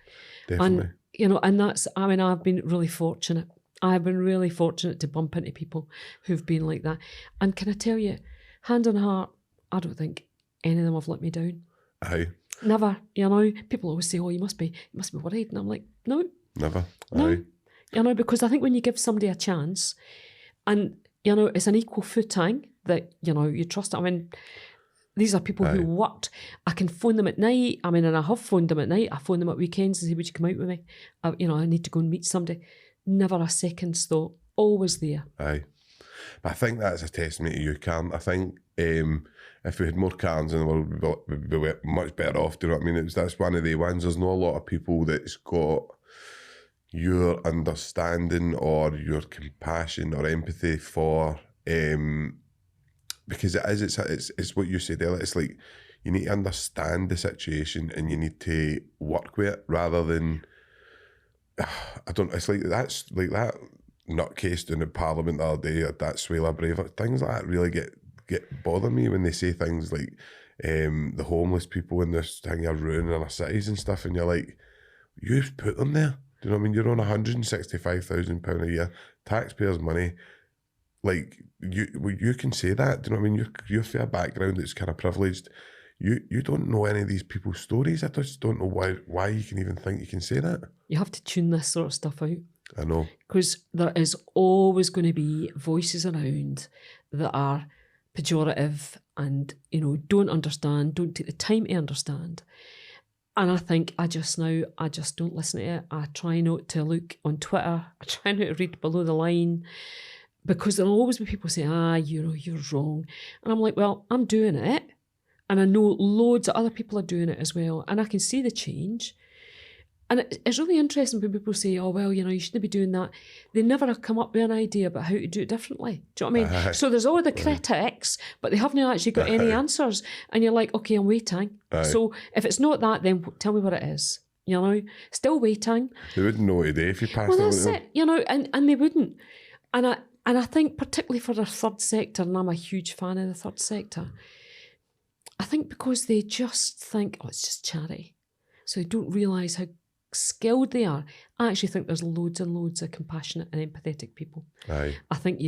Definitely. And, you know, and that's, I mean, I've been really fortunate. I've been really fortunate to bump into people who've been like that. And can I tell you, hand on heart, I don't think any of them have let me down. Aye. Never. You know, people always say, oh, you must be worried. And I'm like, no. Never. No. Aye. You know, because I think when you give somebody a chance, and, you know, it's an equal footing that, you know, you trust. I mean, these are people who worked. I can phone them at night. I mean, and I have phoned them at night. I phone them at weekends and say, would you come out with me? You know, I need to go and meet somebody. Never a second's thought. Always there. Aye. I think that's a testament to you, Karyn. I think if we had more Karyns in the world, we'd be much better off. Do you know what I mean? That's one of the ones. There's not a lot of people that's got your understanding or your compassion or empathy for, because it's what you said earlier. It's like you need to understand the situation and you need to work with it rather than, it's like that's like that nutcase in the Parliament the other day, or that Swela Brave, things like that really get bother me when they say things like the homeless people in this thing are ruining our cities and stuff, and you're like, you've put them there. Do you know what I mean? You're on £165,000 a year, taxpayers' money. Like you can say that. Do you know what I mean? You're from a background that's kind of privileged. You don't know any of these people's stories. I just don't know why you can even think you can say that. You have to tune this sort of stuff out. I know. Because there is always going to be voices around that are pejorative and, you know, don't understand, don't take the time to understand. And I think I just don't listen to it. I try not to look on Twitter. I try not to read below the line, because there'll always be people saying, you know, you're wrong. And I'm like, well, I'm doing it. And I know loads of other people are doing it as well. And I can see the change. And it's really interesting when people say, oh, well, you know, you shouldn't be doing that. They never have come up with an idea about how to do it differently. Do you know what I mean? So there's all the critics, but they haven't actually got any answers. And you're like, okay, I'm waiting. So if it's not that, then tell me what it is. You know, still waiting. They wouldn't know today if you passed it. Well, that's it. You know, and they wouldn't. And I think particularly for the third sector, and I'm a huge fan of the third sector, I think because they just think, oh, it's just charity. So they don't realise how skilled they are. I actually think there's loads and loads of compassionate and empathetic people. Aye. I think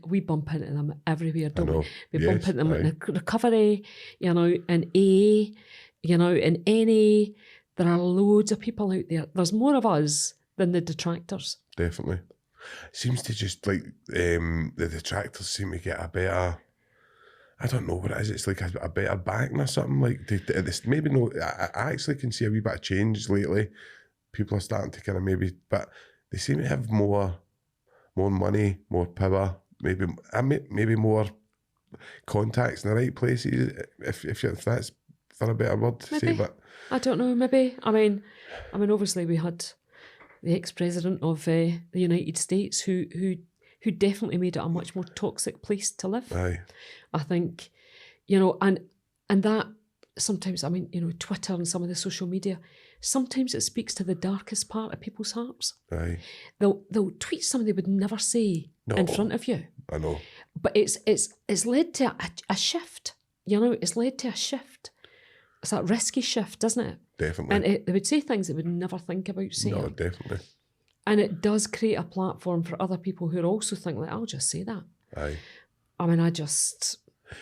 we bump into them everywhere, don't we? We bump into them in recovery, you know, in AA, you know, in NA. There are loads of people out there. There's more of us than the detractors. Definitely. Seems to just like the detractors seem to get a better, I don't know what it is. It's like a better backing or something. Like maybe no. I actually can see a wee bit of change lately. People are starting to kind of but they seem to have more money, more power, maybe more contacts in the right places. If that's for a better word to say, but I don't know. Maybe I mean, obviously we had the ex-president of the United States who definitely made it a much more toxic place to live. Aye. I think, you know, and that sometimes, I mean, you know, Twitter and some of the social media, sometimes it speaks to the darkest part of people's hearts. Aye. They'll tweet something they would never say in front of you. I know. But it's led to a shift. it's led to a shift. It's that risky shift, doesn't it? Definitely. And they would say things they would never think about saying. No, definitely. And it does create a platform for other people who also think, like, I'll just say that. Aye. I mean, I just...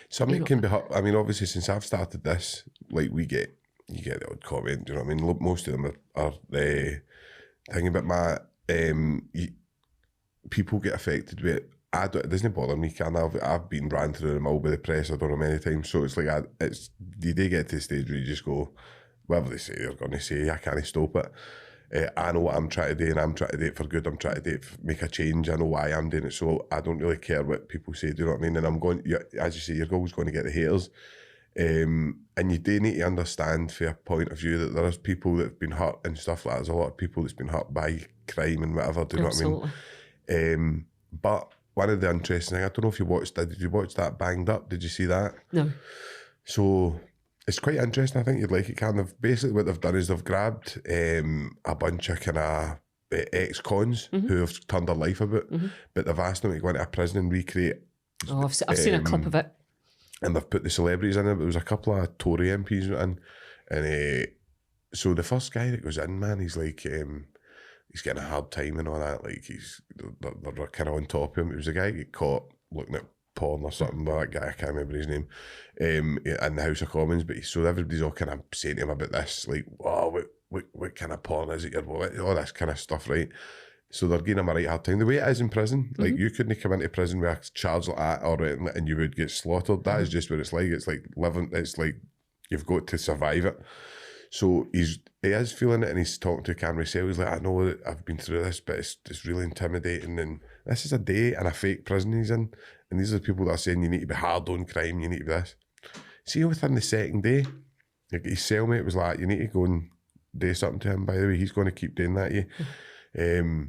Something can be... I mean, obviously, since I've started this, like, you get the odd comment, do you know what I mean? Look, most of them are thinking about my... people get affected with it. It doesn't bother me, can I? I've been ran through the mill by the press, I don't know, many times, so it's like, you do get to the stage where you just go, whatever they say, they're going to say, I can't stop it. I know what I'm trying to do, and I'm trying to do it for good. I'm trying to do it make a change. I know why I'm doing it, so I don't really care what people say, do you know what I mean? And I'm going, as you say, you're always going to get the haters. And you do need to understand, from a point of view, that there's people that have been hurt and stuff like that. There's a lot of people that's been hurt by crime and whatever, do you know what I mean? But one of the interesting things, I don't know if you watched that, did you watch that Banged Up? Did you see that? No. So it's quite interesting. I think you'd like it. Kind of basically what they've done is they've grabbed a bunch of kind of ex-cons who have turned their life about, but they've asked them to go into a prison and recreate. Oh, I've seen a clip of it. And they've put the celebrities in it. There was a couple of Tory MPs in, and so the first guy that goes in, man, he's like, he's getting a hard time and all that. Like they're kind of on top of him. It was a guy who got caught looking at porn or something. But that guy, I can't remember his name, in the House of Commons. But so everybody's all kind of saying to him about this, like, wow, what kind of porn is it? All this kind of stuff, right? So they're giving him a right hard time. The way it is in prison, like you couldn't come into prison with a charge like that and you would get slaughtered. That is just what it's like. It's like living, it's like you've got to survive it. So he is feeling it, and he's talking to camera himself. He's like, I know that I've been through this, but it's really intimidating. And this is a day in a fake prison he's in. And these are the people that are saying you need to be hard on crime, you need to be this. See, within the second day, like his cellmate was like, you need to go and do something to him, by the way. He's going to keep doing that to you.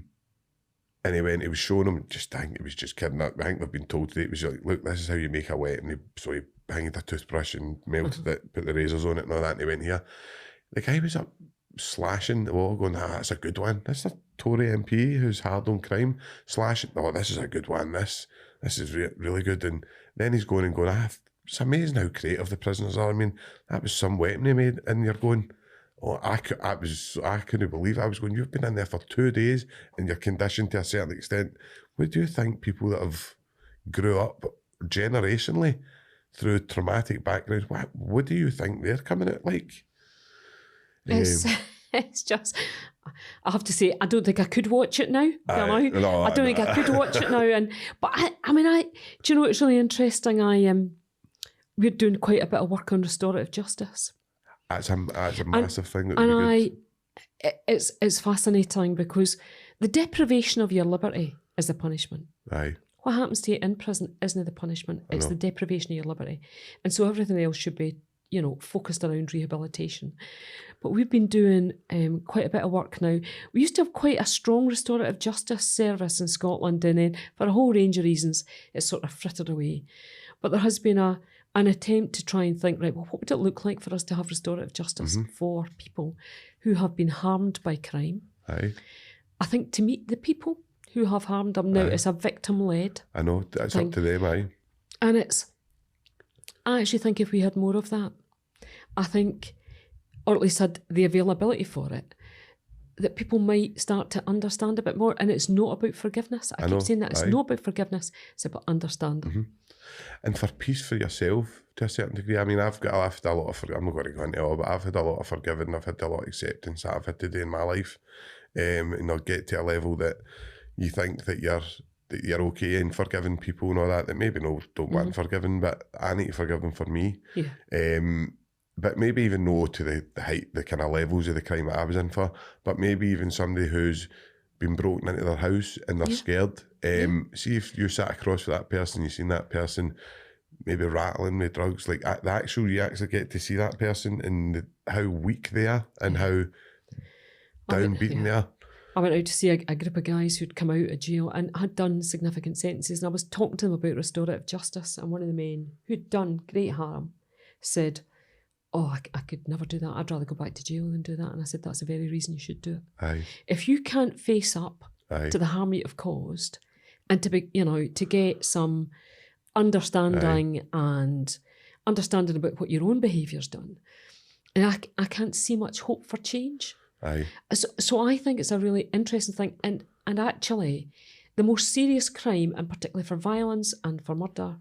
And he was showing him, I think it was just kidding. I think they've been told today, it was like, look, this is how you make a weapon. So he hanged a toothbrush and melted it, put the razors on it and all that, and he went here. The guy was up slashing the wall, going, that's a good one. This is a Tory MP who's hard on crime, slashing, this is a good one, this is really good. And then he's going, it's amazing how creative the prisoners are. I mean, that was some weapon he made, and you're going, I couldn't believe it. I was going, you've been in there for 2 days and you're conditioned to a certain extent. What do you think people that have grew up generationally through traumatic backgrounds, what do you think they're coming out like? It's just, I have to say, I don't think I could watch it now. I don't think I could watch it now. But I mean, do you know, it's really interesting. We're doing quite a bit of work on restorative justice. That's a massive thing. That would be good. It's fascinating because the deprivation of your liberty is the punishment. Aye. What happens to you in prison isn't the punishment, it's the deprivation of your liberty. And so everything else should be, focused around rehabilitation. But we've been doing quite a bit of work now. We used to have quite a strong restorative justice service in Scotland, and then for a whole range of reasons, it's sort of frittered away. But there has been an attempt to try and think, right, well, what would it look like for us to have restorative justice for people who have been harmed by crime? Aye. I think to meet the people who have harmed them now, it's a victim-led. I know, it's thing. up to them, aye. And I actually think if we had more of that, I think, or at least had the availability for it, that people might start to understand a bit more. And it's not about forgiveness. I keep saying that. It's not about forgiveness. It's about understanding. And for peace for yourself, to a certain degree. I mean, I've had a lot of, I'm not going to go into it all, but I've had a lot of forgiving. I've had a lot of acceptance that I've had to do in my life. And I'll get to a level that you think that you're okay in forgiving people and all that maybe don't want forgiving, but I need to forgive them for me. Yeah. But maybe even know to the height, the kind of levels of the crime that I was in for, but maybe even somebody who's been broken into their house and they're scared. See if you sat across with that person, you've seen that person maybe rattling with drugs, like you actually get to see that person and how weak they are and how downbeaten they are. I went out to see a group of guys who'd come out of jail and had done significant sentences, and I was talking to them about restorative justice, and one of the men who'd done great harm said, I could never do that. I'd rather go back to jail than do that. And I said, that's the very reason you should do it. Aye. If you can't face up to the harm you have caused, and to be, to get some understanding and understanding about what your own behaviour's done. And I can't see much hope for change. Aye. So I think it's a really interesting thing. And actually, the most serious crime, and particularly for violence and for murder,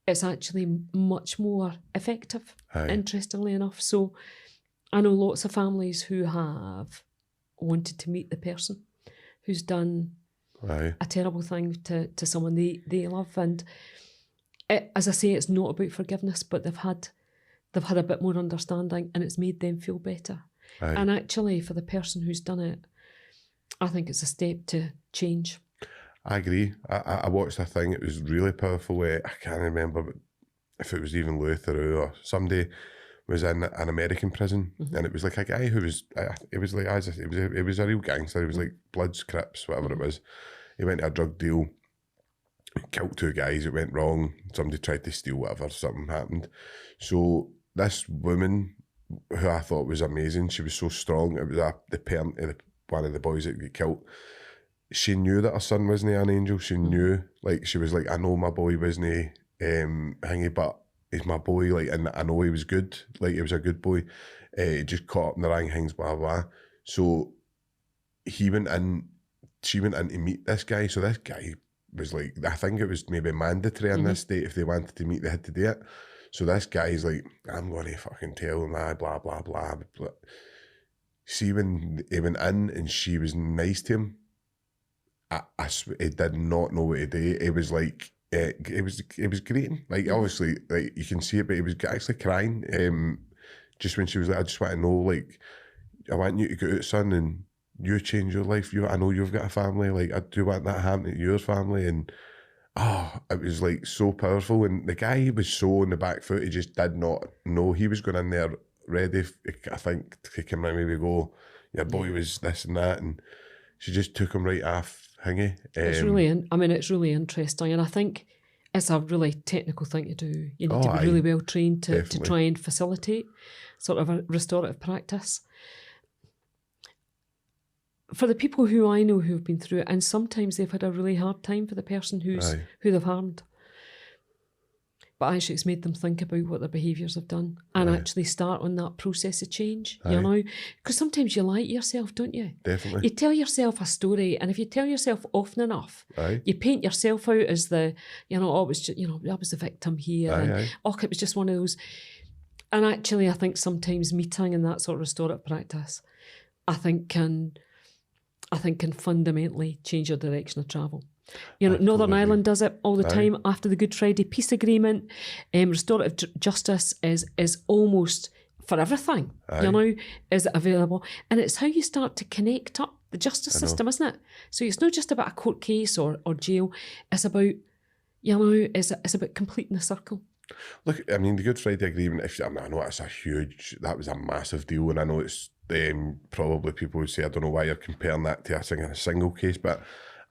it's actually much more effective, Aye. interestingly enough. So I know lots of families who have wanted to meet the person who's done Aye. a terrible thing to someone they love. And as I say, it's not about forgiveness, but they've had a bit more understanding, and it's made them feel better. Aye. And actually, for the person who's done it, I think it's a step to change. I agree. I watched a thing, it was really powerful. I can't remember if it was even Luther or somebody was in an American prison, and it was like a guy who was, it was like, as I say, it was a real gangster. It was like Bloods, Crips, whatever it was. He went to a drug deal, killed 2 guys, it went wrong, somebody tried to steal whatever, something happened. So this woman, who I thought was amazing, she was so strong, it was the parent of one of the boys that got killed. She knew that her son wasn't an angel. She knew, like, she was like, I know my boy wasn't hingy, but he's my boy, like, and I know he was good, like, he was a good boy. He just caught up in the wrong things, blah, blah. So she went in to meet this guy. So this guy was like, I think it was maybe mandatory in this state, if they wanted to meet, they had to do it. So this guy's like, I'm going to fucking tell him that, blah, blah, blah. See, when he went in and she was nice to him, I swear, he did not know what to do. It was like, it was grating. Like, obviously, like, you can see it, but he was actually crying. Just when she was like, I just want to know, like, I want you to go out, son, and you change your life. I know you've got a family. Like, I do want that to happen to your family. And it was like so powerful. And the guy was so on the back foot. He just did not know. He was going in there ready, I think, to come in, maybe go, your boy was this and that. And she just took him right off hingy. It's really interesting. And I think it's a really technical thing to do. You need to be really well trained to try and facilitate sort of a restorative practice. For the people who I know who've been through it, and sometimes they've had a really hard time for the person who they've harmed. But actually it's made them think about what their behaviours have done and actually start on that process of change, you know? Because sometimes you lie to yourself, don't you? Definitely. You tell yourself a story, and if you tell yourself often enough, you paint yourself out as the, oh, it was just, I was the victim here, and it was just one of those. And actually I think sometimes meeting in that sort of restorative practice, I think can fundamentally change your direction of travel. Northern Ireland does it all the time after the Good Friday Peace Agreement. Restorative justice is almost for everything, is available. And it's how you start to connect up the justice system, isn't it? So it's not just about a court case or jail. It's about, it's about completing the circle. Look, I mean, the Good Friday Agreement, I know that was a massive deal, and I know it's probably people would say, I don't know why you're comparing that to a single case, but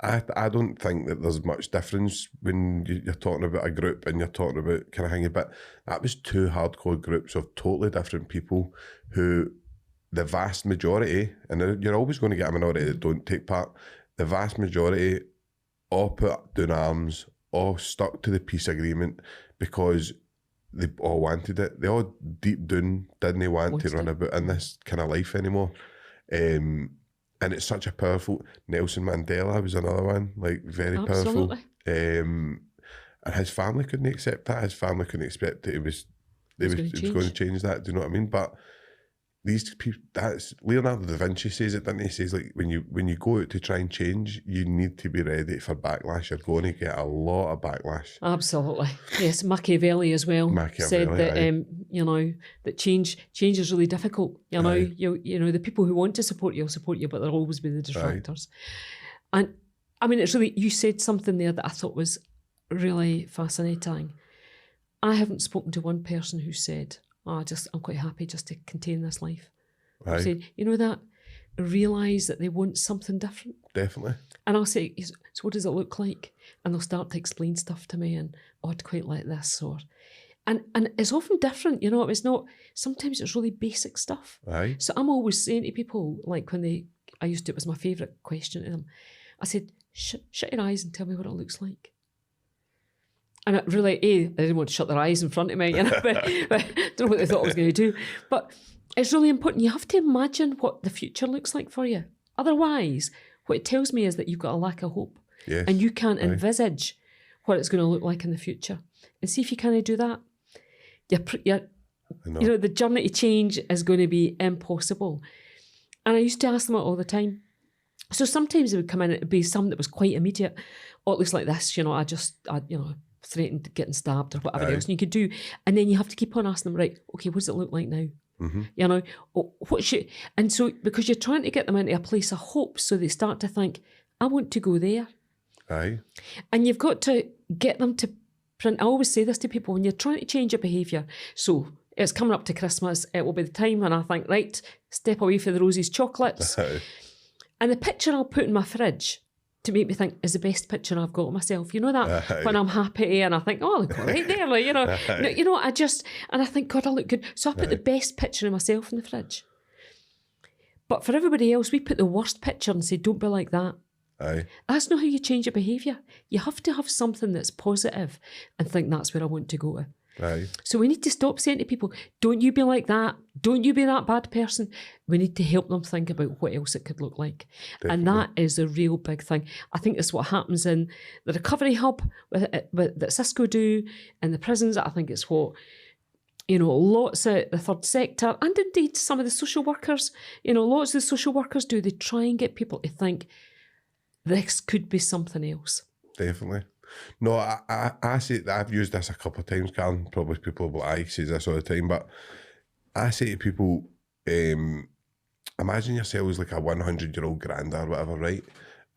I don't think that there's much difference when you're talking about a group and you're talking about kind of hanging, but that was 2 hardcore groups of totally different people who the vast majority, and you're always going to get a minority that don't take part, the vast majority all put down arms, all stuck to the peace agreement because they all wanted it. They all deep down didn't want to run about in this kind of life anymore. And it's such a powerful, Nelson Mandela was another one, like very powerful. And his family couldn't accept that. His family couldn't accept that it was going to change that. Do you know what I mean? But these people, that's Leonardo da Vinci says it, doesn't he? He says, like, when you go out to try and change, you need to be ready for backlash. You're going to get a lot of backlash. Absolutely. Yes, Machiavelli as well said that that change is really difficult. The people who want to support you will support you, but there'll always be the detractors. And I mean, it's really, you said something there that I thought was really fascinating. I haven't spoken to one person who said, I'm quite happy just to contain this life. Right. Saying, that, realise that they want something different. Definitely. And I'll say, so what does it look like? And they'll start to explain stuff to me, and I'd quite like this, and it's often different, it's not, sometimes it's really basic stuff. Right. So I'm always saying to people, like it was my favourite question to them, I said, shut your eyes and tell me what it looks like. And it really, they didn't want to shut their eyes in front of me, you know, but don't know what they thought I was going to do. But it's really important. You have to imagine what the future looks like for you. Otherwise, what it tells me is that you've got a lack of hope. Yes. And you can't envisage what it's going to look like in the future. And see if you can't do that. You know, the journey to change is going to be impossible. And I used to ask them it all the time. So sometimes it would come in, it would be something that was quite immediate. Oh, it looks like this, you know, I threatened getting stabbed or whatever else. And you could do, and then you have to keep on asking them, right, okay, what does it look like now? Mm-hmm. You know, and so because you're trying to get them into a place of hope, so they start to think, I want to go there. Aye. And you've got to get them to print. I always say this to people, when you're trying to change your behaviour. So it's coming up to Christmas. It will be the time when I think, right, step away from the Rosie's chocolates. And the picture I'll put in my fridge to make me think is the best picture I've got of myself. You know that when I'm happy and I think, oh, I look all right there, like, you know. And I think, God, I look good. So I put the best picture of myself in the fridge. But for everybody else, we put the worst picture and say, don't be like that. Aye. That's not how you change your behaviour. You have to have something that's positive and think that's where I want to go to. Aye. So we need to stop saying to people, don't you be like that. Don't you be that bad person. We need to help them think about what else it could look like. Definitely. And that is a real big thing. I think that's what happens in the recovery hub that Cisco do, in the prisons. I think it's what, you know, lots of the third sector and indeed some of the social workers, you know, lots of the social workers do. They try and get people to think this could be something else. Definitely. No, I say that I've used this a couple of times, Karyn. Probably people will say this all the time, but I say to people, imagine yourselves like a 100-year-old granda or whatever, right?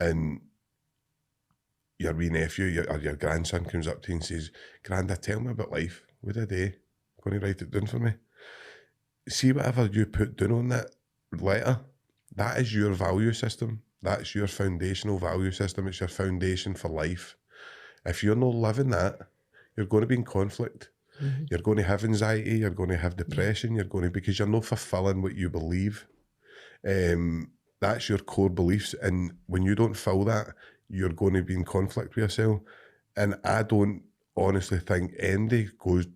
And your wee nephew or your grandson comes up to you and says, Granda, tell me about life. What a day. Going to write it down for me. See whatever you put down on that letter, that is your value system. That's your foundational value system. It's your foundation for life. If you're not living that, you're going to be in conflict. Mm-hmm. You're going to have anxiety. You're going to have depression. You're going to, because you're not fulfilling what you believe. That's your core beliefs. And when you don't fill that, you're going to be in conflict with yourself. And I don't honestly think anybody goes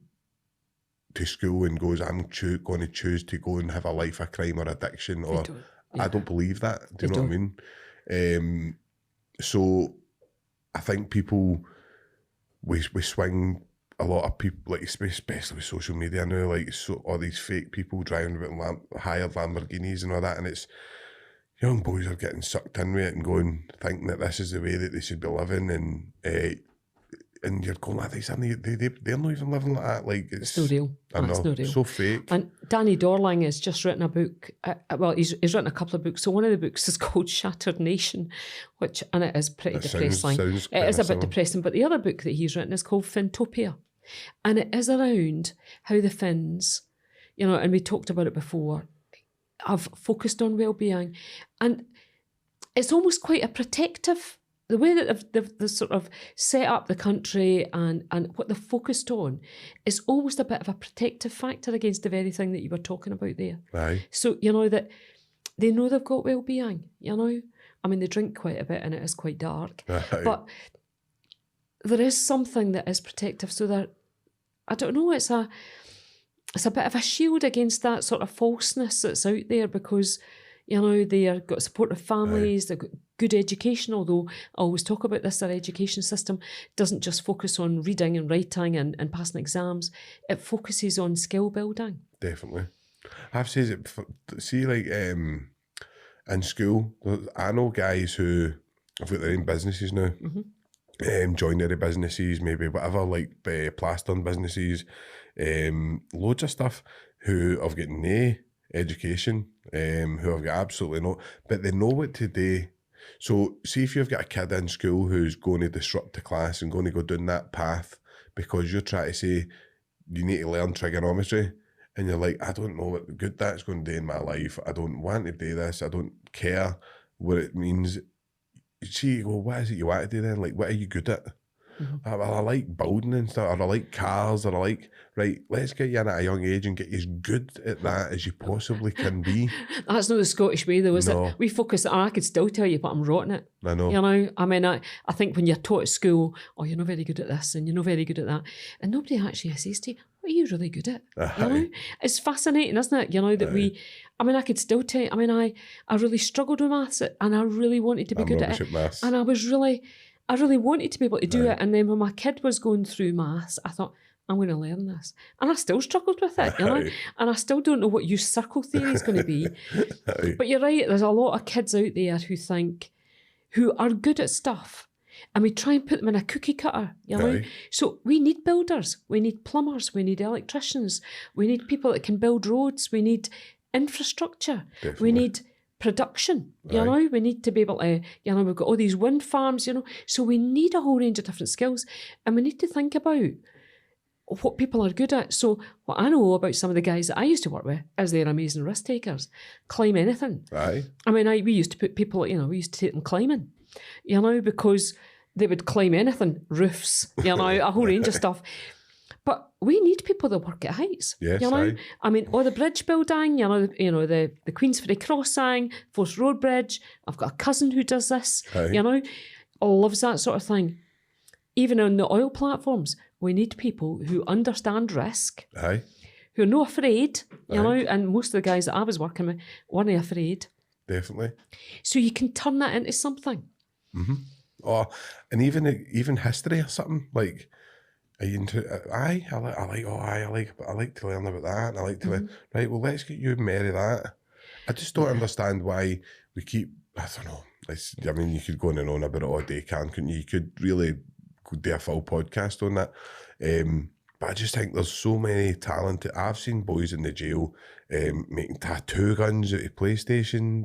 to school and goes, I'm going to choose to go and have a life of crime or addiction. Or I don't believe that. Do you know what I mean? So I think people, we swing a lot of people, like especially with social media now, like all these fake people driving about hired Lamborghinis and all that, and it's young boys are getting sucked in with it and going, thinking that this is the way that they should be living, and you're going like this, and they're not even living like that. Like it's not real. I know, it's not real. So fake. And Danny Dorling has just written a book. He's written a couple of books. So one of the books is called Shattered Nation, and it is pretty depressing. It is a bit depressing. But the other book that he's written is called Fintopia, and it is around how the Finns, you know, and we talked about it before, have focused on well-being, and it's almost quite a protective. The way that they've sort of set up the country and what they're focused on is almost a bit of a protective factor against the very thing that you were talking about there. Aye. So, you know, that they know they've got well-being, you know. I mean, they drink quite a bit and it is quite dark. Aye. But there is something that is protective so that, I don't know, it's a bit of a shield against that sort of falseness that's out there because, you know, they've got supportive families, they've got good education, although I always talk about this, our education system doesn't just focus on reading and writing and passing exams, it focuses on skill building. Definitely. I've said it before, see, like in school, I know guys who have got their own businesses now, joinery businesses, maybe whatever, like plastering businesses, loads of stuff, who have got no education, who have got absolutely no, but they know what to do. So see if you've got a kid in school who's going to disrupt the class and going to go down that path because you're trying to say you need to learn trigonometry and you're like, I don't know what good that's going to do in my life. I don't want to do this. I don't care what it means. See, well, what is it you want to do then? Like, what are you good at? I like building and stuff, or I like cars, or I like, right, let's get you in at a young age and get you as good at that as you possibly can be. That's not the Scottish way, though, is No. it? We focus, I could still tell you, but I'm rotten at it. I know. You know, I mean, I think when you're taught at school, oh, you're not very good at this and you're not very good at that. And nobody actually says to you, what are you really good at? You know, it's fascinating, isn't it? You know, that I could still tell you, I really struggled with maths and I really wanted to be good at it. Maths. And I really wanted to be able to do it. And then when my kid was going through maths, I thought, I'm going to learn this. And I still struggled with it, you know, and I still don't know what use circle theory is going to be. But you're right, there's a lot of kids out there who are good at stuff, and we try and put them in a cookie cutter, you know. So we need builders, we need plumbers, we need electricians, we need people that can build roads, we need infrastructure, we need production, you know, we need to be able to, you know, we've got all these wind farms, you know, so we need a whole range of different skills, and we need to think about what people are good at. So what I know about some of the guys that I used to work with is they're amazing risk takers, climb anything. We used to put people, you know, we used to take them climbing, you know, because they would climb anything, roofs, you know, a whole range of stuff. But we need people that work at heights. Yes, you know, or the bridge building, you know, the Queensferry Crossing, Force Road Bridge. I've got a cousin who does this, you know, loves that sort of thing. Even on the oil platforms, we need people who understand risk, who are not afraid, you know, and most of the guys that I was working with weren't afraid. Definitely. So you can turn that into something. Oh, and even history or something, like, are you into, I like to learn about that, and I like to learn, right, well, let's get you and Mary that. I just don't understand why we keep, I don't know, you could go on and on about it all day, couldn't you? You could really do a full podcast on that. But I just think there's so many talented, I've seen boys in the jail making tattoo guns out of PlayStation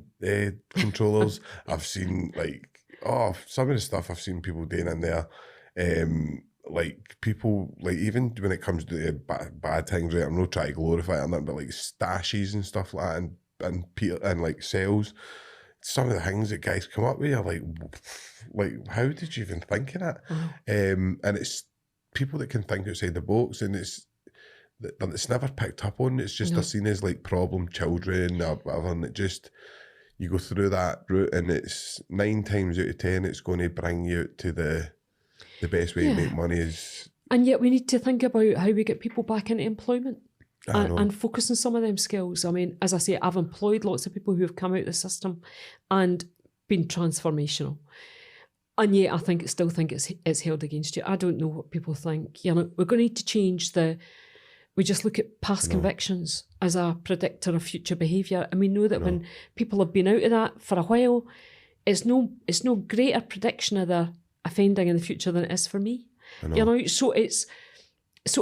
controllers. I've seen some of the stuff I've seen people doing in there. Like people, like even when it comes to the bad things, right, I'm not trying to glorify it or nothing, but like stashes and stuff like that and like cells. Some of the things that guys come up with are like, how did you even think of that? And it's people that can think outside the box, and it's never picked up on. It's just they're seen as like problem children or whatever, and it just, you go through that route, and it's 9 times out of 10 it's going to bring you to the best way to make money is. And yet we need to think about how we get people back into employment. And focus on some of them skills. I mean, as I say, I've employed lots of people who have come out of the system and been transformational. And yet I still think it's held against you. I don't know what people think. You know, we're going to need to change we just look at past convictions as a predictor of future behaviour. And we know that when people have been out of that for a while, it's no greater prediction of their offending in the future than it is for me. You know, so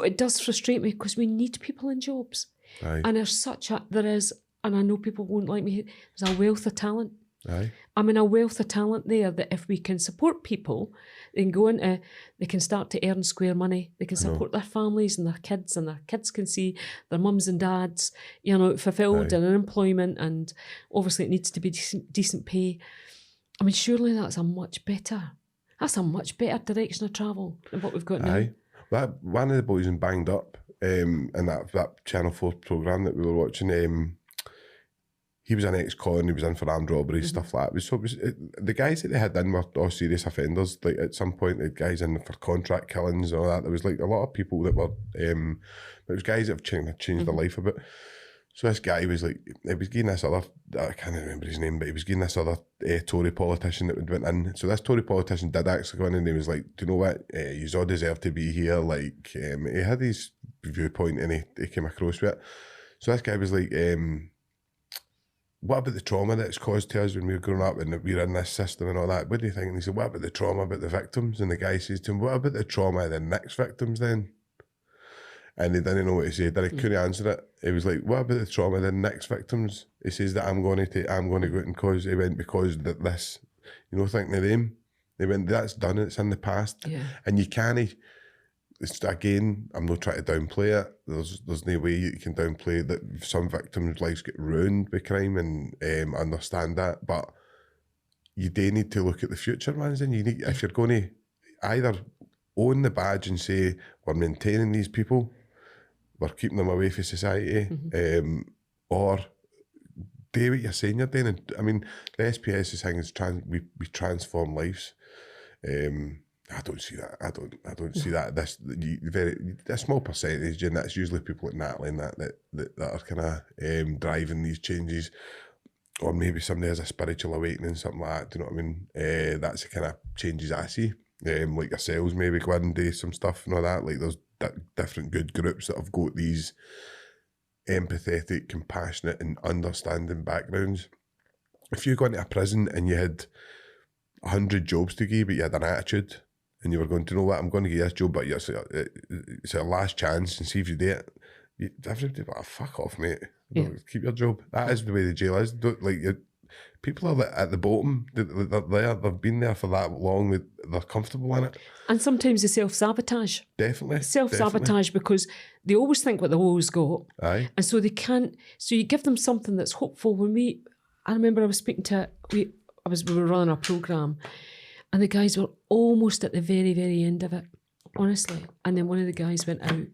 it does frustrate me because we need people in jobs. And there is, and I know people won't like me, there's a wealth of talent. A wealth of talent there that if we can support people, they can go into, they can start to earn square money, they can support their families and their kids can see their mums and dads, you know, fulfilled in employment, and obviously it needs to be decent pay. I mean, surely that's a much better direction of travel than what we've got now. One of the boys in Banged Up, in that Channel 4 programme that we were watching, he was an ex-con, he was in for armed robbery, stuff like that. The guys that they had in were all serious offenders. Like at some point, the guys in for contract killings and all that. There was like a lot of people that were, it was guys that have changed their life a bit. So this guy was like, he was getting this other, I can't remember his name, but he was getting this other Tory politician that went in. So this Tory politician did actually go in, and he was like, do you know what, you all deserve to be here. Like, he had his viewpoint, and he came across with it. So this guy was like, what about the trauma that's caused to us when we were growing up and that we're in this system and all that? What do you think? And he said, what about the trauma about the victims? And the guy says to him, what about the trauma of the next victims then? And he didn't know what he said, and he couldn't answer it. He was like, what about the trauma of the next victims? He says that I'm going to go out and cause, he went, because that this, you know, thinking of them. They went, that's done, it's in the past. And you can't, it's, again, I'm not trying to downplay it. There's no way you can downplay that some victims' lives get ruined by crime, and understand that. But you do need to look at the future ones, and you need, if you're going to either own the badge and say, we're maintaining these people, we're keeping them away from society, or do what you're saying you're doing. And, I mean, the SPS thing is we transform lives. I don't see that. I don't see that. A small percentage, and that's usually people like Natalie and that are kind of driving these changes, or maybe somebody has a spiritual awakening, something like that. Do you know what I mean? That's the kind of changes I see. Like yourselves, maybe go and do some stuff and all that. Like there's different good groups that have got these empathetic, compassionate, and understanding backgrounds. If you go into a prison and you had 100 jobs to give, but you had an attitude, and you were going to, know what, I'm going to give you this job, but it's a last chance, and see if you do it. Everybody, fuck off, mate. Yeah. Keep your job. That is the way the jail is. People are at the bottom. They're there. They've been there for that long. They're comfortable in it. And sometimes they self-sabotage. Definitely. Self-sabotage because they always think what they've always got. Aye. And so they can't. So you give them something that's hopeful. I remember I was speaking to, we were running a programme, and the guys were almost at the very, very end of it, honestly. And then one of the guys went out,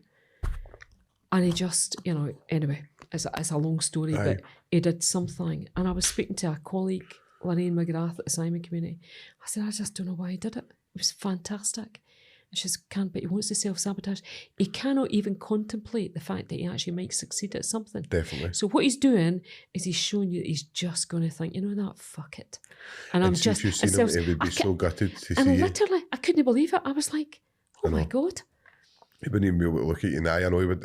and he just, anyway, it's a long story, but he did something. And I was speaking to a colleague, Lorraine McGrath at the Simon Community. I said, I just don't know why he did it. It was fantastic. And she says, but he wants to self-sabotage. He cannot even contemplate the fact that he actually might succeed at something. Definitely. So what he's doing is he's showing you that he's just going to think, fuck it. And I'm just... If you've seen him, he would be so gutted to see and literally, I couldn't believe it. I was like, oh my God. He wouldn't even be able to look at you in the eye. I know he would...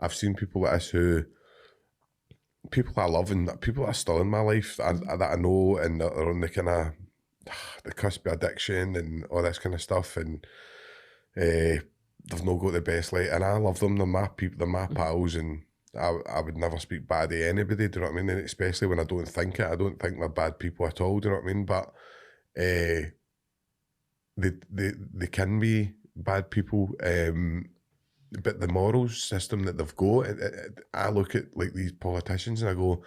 I've seen people like this who... People I love and people that are still in my life that I know, and are on the kind of... the cusp of addiction and all this kind of stuff, and... they've not got the best light, and I love them. They're my people, they're my pals, and I would never speak bad of anybody. Do you know what I mean? And especially when I don't think it. I don't think they're bad people at all. Do you know what I mean? But they can be bad people. But the moral system that they've got, I look at like these politicians and I go,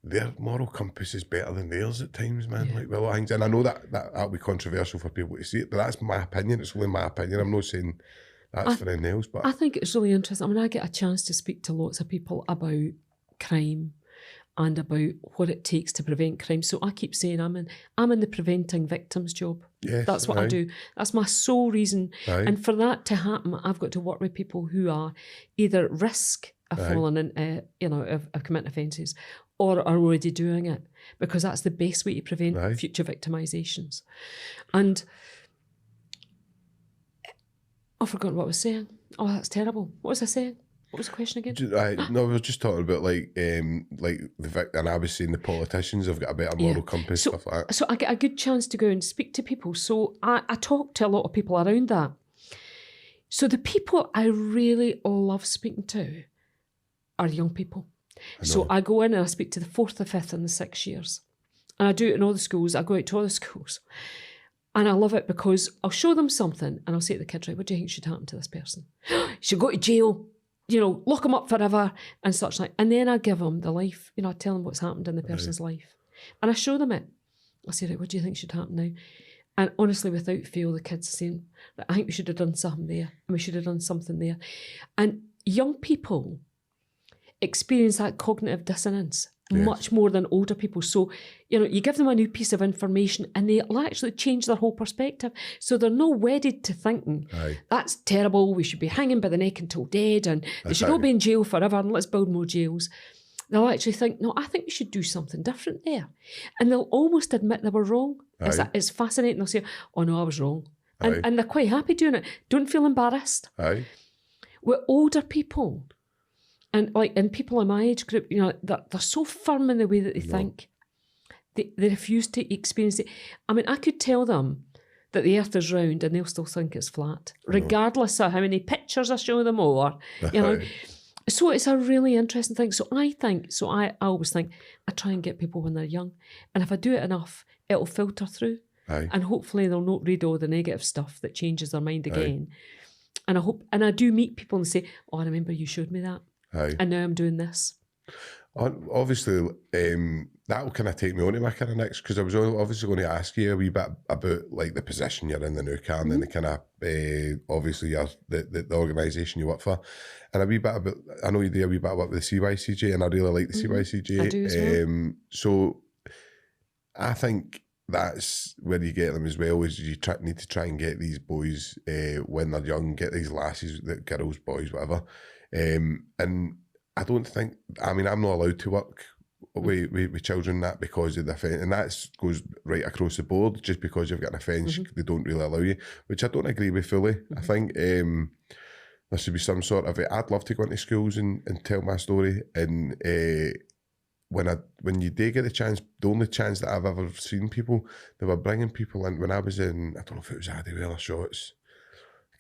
their moral compass is better than theirs at times, man. Like, well, things, and I know that'll be controversial for people to see it, but that's my opinion. It's only my opinion. I'm not saying that's for anything else. But I think it's really interesting. I mean, I get a chance to speak to lots of people about crime and about what it takes to prevent crime. So I keep saying I'm in the preventing victims job. Yes, that's what I do. That's my sole reason. Aye. And for that to happen, I've got to work with people who are either at risk of falling in, of committing offences, or are already doing it, because that's the best way to prevent future victimisations. And I've forgotten what I was saying. Oh, that's terrible. What was I saying? What was the question again? No, we were just talking about like the victim, and I was saying the politicians have got a better moral compass, stuff like that. So I get a good chance to go and speak to people. So I talk to a lot of people around that. So the people I really love speaking to are young people. So I go in and I speak to the 4th, the 5th and the 6th years. And I do it in all the schools. I go out to all the schools. And I love it because I'll show them something and I'll say to the kids, right, what do you think should happen to this person? Should go to jail, lock them up forever and such like. And then I give them the life, I tell them what's happened in the person's life. And I show them it. I say, right, what do you think should happen now? And honestly, without fail, the kids are saying, I think we should have done something there and we should have done something there. And young people experience that cognitive dissonance much more than older people. So, you give them a new piece of information and they'll actually change their whole perspective. So they're not wedded to thinking, that's terrible, we should be hanging by the neck until dead and they should all be in jail forever and let's build more jails. They'll actually think, no, I think we should do something different there. And they'll almost admit they were wrong. It's fascinating. They'll say, oh no, I was wrong. And they're quite happy doing it. Don't feel embarrassed. With older people, and people in my age group, they're so firm in the way that they think. They refuse to experience it. I mean, I could tell them that the earth is round and they'll still think it's flat, regardless of how many pictures I show them or, So it's a really interesting thing. So I always think I try and get people when they're young. And if I do it enough, it'll filter through. And hopefully they'll not read all the negative stuff that changes their mind again. And I do meet people and say, oh, I remember you showed me that. And now I'm doing this. Obviously, that will kind of take me on to my kind of next, because I was obviously going to ask you a wee bit about like the position you're in the new car, and then the kind of obviously the organisation you work for, and a wee bit about, I know you do a wee bit about the CYCJ, and I really like the CYCJ. I do as well. So I think that's where you get them as well, is you need to try and get these boys when they're young, get these lasses, the girls, boys, whatever, and I don't think, I mean, I'm not allowed to work with children that because of the offence, and that goes right across the board. Just because you've got an offence, they don't really allow you, which I don't agree with fully. I think there should be some sort of, I'd love to go into schools and tell my story, and when you do get the chance, the only chance that I've ever seen people, they were bringing people in, when I was in, I don't know if it was Addy or Shots,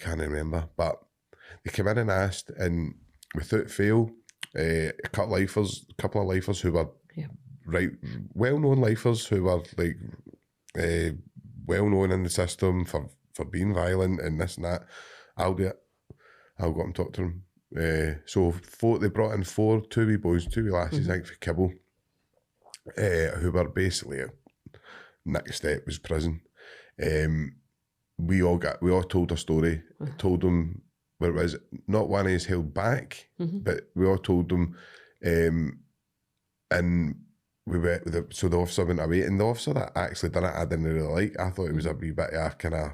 I can't remember, but they came in and asked, and without fail, a couple of lifers who were right well-known lifers, who were like well-known in the system for being violent and this and that. I'll do it. I'll go up and talk to them. So they brought in two wee boys, two wee lasses, I think, for kibble, who were basically, next step was prison. We all told a story, told them where it was not one is held back, but we all told them, and we went so the officer went away, and the officer that actually done it, I didn't really like. I thought it was a wee bit of kind of,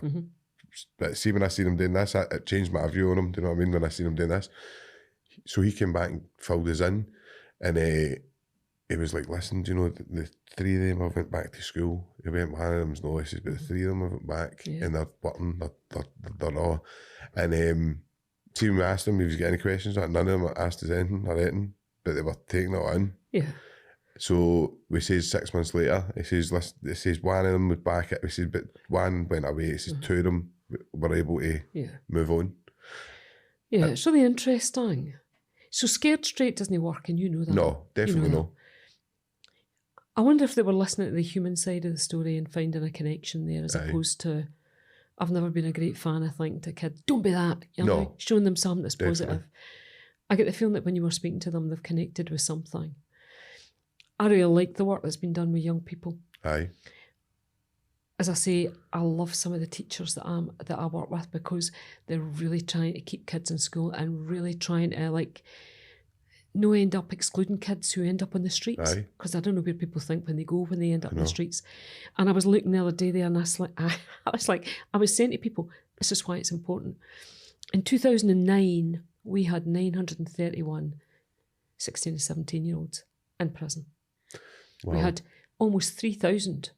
but see, when I seen him doing this, it changed my view on him. Do you know what I mean? When I seen him doing this, so he came back and filled us in, and he was like, listen, do you know, the three of them have went back to school. He went, one of them's no issues, but the three of them have went back, and they're working, they're all, and see, when we asked him if he's got any questions, none of them asked us anything or anything, but they were taking it on. Yeah. So we says 6 months later, he says, listen, it says one of them was back, he says, but one went away. He says two of them were able to move on. Yeah, it's really interesting. So scared straight doesn't work, and you know that. No, definitely no. I wonder if they were listening to the human side of the story and finding a connection there, as opposed to, I've never been a great fan of thinking to kids, don't be that, you know, showing them something that's positive. I get the feeling that when you were speaking to them, they've connected with something. I really like the work that's been done with young people. Aye. As I say, I love some of the teachers that I work with, because they're really trying to keep kids in school and really trying to no end up excluding kids who end up on the streets. Because I don't know where people think when they end up on the streets. And I was looking the other day there, and I was saying to people, this is why it's important. In 2009, we had 931 16 and 17-year-olds in prison. Wow. We had almost 3,000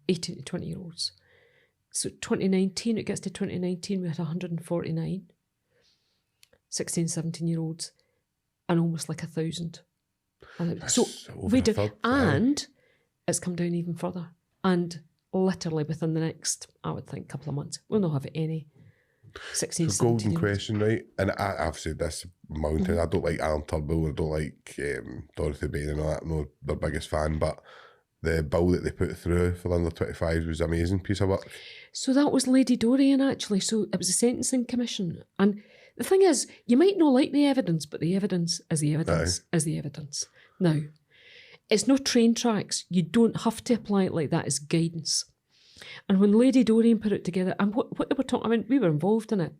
18 to 20-year-olds. So 2019, it gets to 2019, we had 149 16, 17-year-olds, and almost like 1,000. So we do, and it's come down even further. And literally within the next, I would think, couple of months, we'll not have any 16, it's a golden question, right? And I've said this mountain. I don't like Alan Turnbull, I don't like Dorothy Bain and all that. I'm not their biggest fan, but the bill that they put through for the under 25s was an amazing piece of work. So that was Lady Dorian, actually. So it was a sentencing commission. And the thing is, you might not like the evidence, but the evidence is the evidence is the evidence. Now, it's no train tracks. You don't have to apply it like that as guidance. And when Lady Dorian put it together, and what they were talking, I mean, we were involved in it,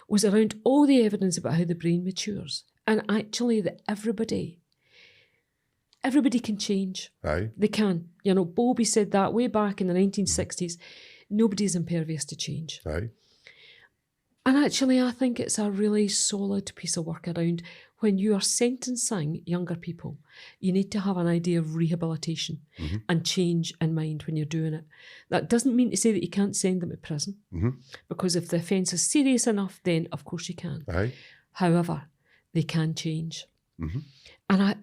was around all the evidence about how the brain matures. And actually that everybody can change. Aye. They can. You know, Bowlby said that way back in the 1960s. Nobody's impervious to change. Aye. And actually, I think it's a really solid piece of work around when you are sentencing younger people, you need to have an idea of rehabilitation and change in mind when you're doing it. That doesn't mean to say that you can't send them to prison, because if the offence is serious enough, then of course you can. Aye. However, they can change. And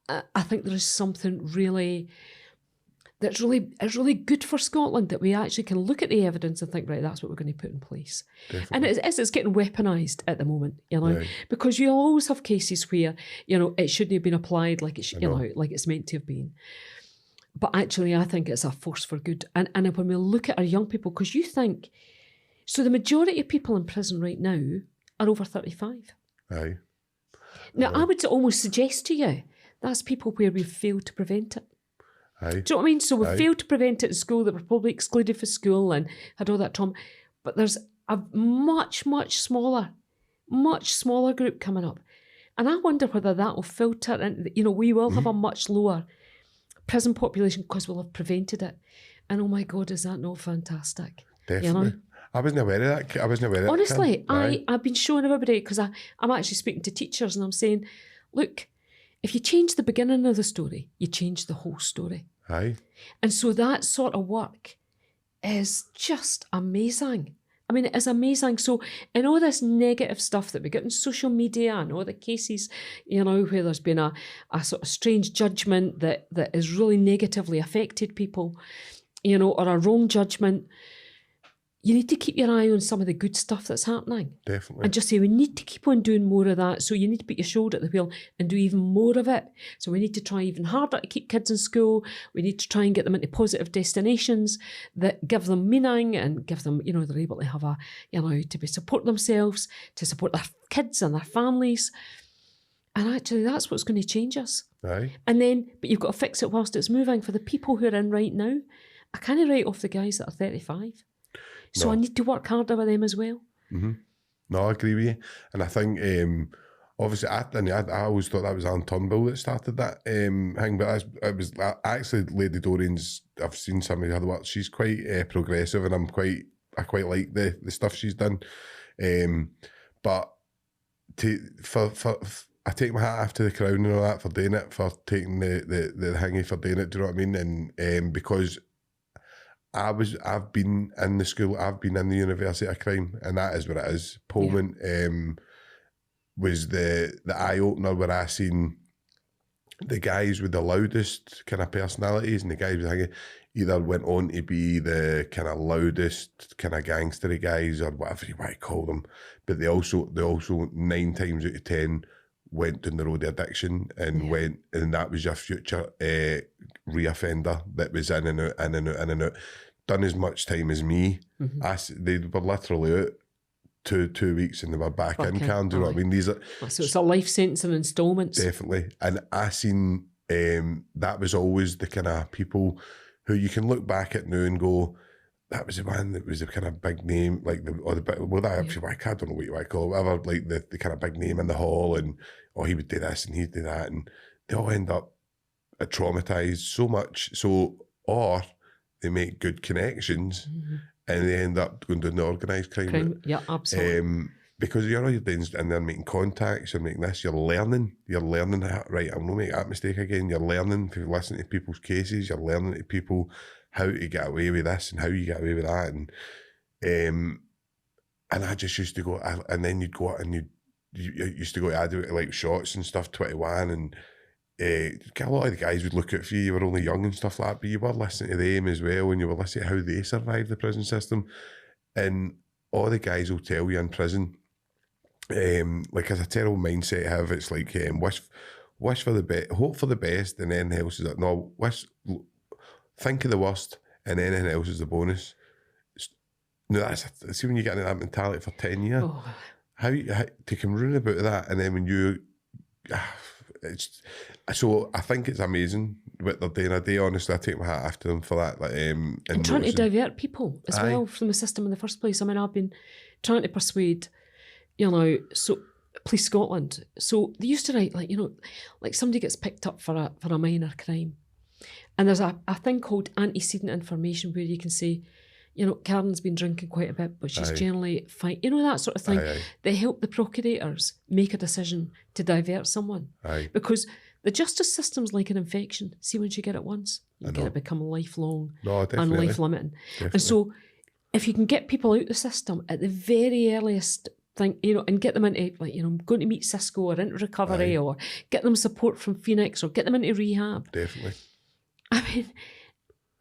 I think there is something really that's really good for Scotland, that we actually can look at the evidence and think, right, that's what we're going to put in place. Definitely. And it's getting weaponised at the moment, you know, because you'll always have cases where, you know, it shouldn't have been applied like it like it's meant to have been. But actually, I think it's a force for good. And when we look at our young people, because you think, so the majority of people in prison right now are over 35. Aye. Now, I would almost suggest to you That's people where we've failed to prevent it. Aye. Do you know what I mean? So we Aye. failed to prevent it in school, that were probably excluded from school and had all that trauma. But there's a much smaller group coming up. And I wonder whether that will filter, and we will have a much lower prison population because we'll have prevented it. And oh my God, is that not fantastic? Definitely. I wasn't aware of that. Honestly, Aye. I've been showing everybody, because I'm actually speaking to teachers and I'm saying, look, if you change the beginning of the story, you change the whole story. Aye. And so that sort of work is just amazing. I mean, it is amazing. So in all this negative stuff that we get in social media and all the cases, where there's been a sort of strange judgment that has really negatively affected people, or a wrong judgment, you need to keep your eye on some of the good stuff that's happening. Definitely. And just say, we need to keep on doing more of that. So you need to put your shoulder at the wheel and do even more of it. So we need to try even harder to keep kids in school. We need to try and get them into positive destinations that give them meaning and give them, they're able to have to support themselves, to support their kids and their families. And actually, that's what's going to change us. Aye. And then, but you've got to fix it whilst it's moving. For the people who are in right now, I can't write off the guys that are 35. So No. I need to work harder with them as well. Mm-hmm. No, I agree with you. And I think, obviously, I always thought that was Alan Turnbull that started that thing, but it was actually Lady Doreen's. I've seen some of the other work. She's quite progressive, and I quite like the stuff she's done. But I take my hat off to the Crown and all that for doing it, for taking the thingy for doing it. Do you know what I mean? And because I've been in the school, I've been in the University of Crime, and that is what it is. Pullman was the eye opener, where I seen the guys with the loudest kind of personalities, and the guys with either went on to be the kind of loudest kind of gangstery guys, or whatever you want to call them, but they also 9 times out of 10 went down the road of addiction and and that was your future reoffender that was in and out, done as much time as me. They were literally out two weeks and they were back in. Do you know what I mean? So it's a life sentence in instalments. Definitely. And I seen that was always the kind of people who you can look back at now and go, that was the one that was the kind of big name, like I don't know what you want to call it, whatever, like the kind of big name in the hall, and he would do this and he'd do that, and they all end up traumatized so much, or they make good connections and they end up going down the organised crime. Yeah, absolutely. Because you're doing, and they're making contacts, you're making this, you're learning how, right, I'm not making that mistake again. You're learning to listen to people's cases, you're learning to people how to get away with this and how you get away with that. And I just used to go, and then you'd go out and you used to go to do like shots and stuff, 21, and a lot of the guys would look at you were only young and stuff like that, but you were listening to them as well, and you were listening to how they survived the prison system. And all the guys will tell you in prison, like, it's a terrible mindset to have. It's like, wish for the best, hope for the best, and anything else is like, no, think of the worst, and anything else is the bonus. No, see, when you get into that mentality for 10 years, how to come round about that, and then when you, so I think it's amazing what they're doing. I do, honestly, I take my hat off to them for that. Like, and trying to divert people as well from the system in the first place. I mean, I've been trying to persuade, so Police Scotland. So they used to write, like somebody gets picked up for a minor crime, and there's a thing called antecedent information where you can say, Karyn's been drinking quite a bit, but she's generally fine. That sort of thing. They help the procurators make a decision to divert someone. Because the justice system's like an infection. See, once you get it once, you get it become lifelong and life-limiting. And so if you can get people out the system at the very earliest thing, and get them into, going to meet Cisco or into recovery, or get them support from Phoenix, or get them into rehab. Definitely. I mean,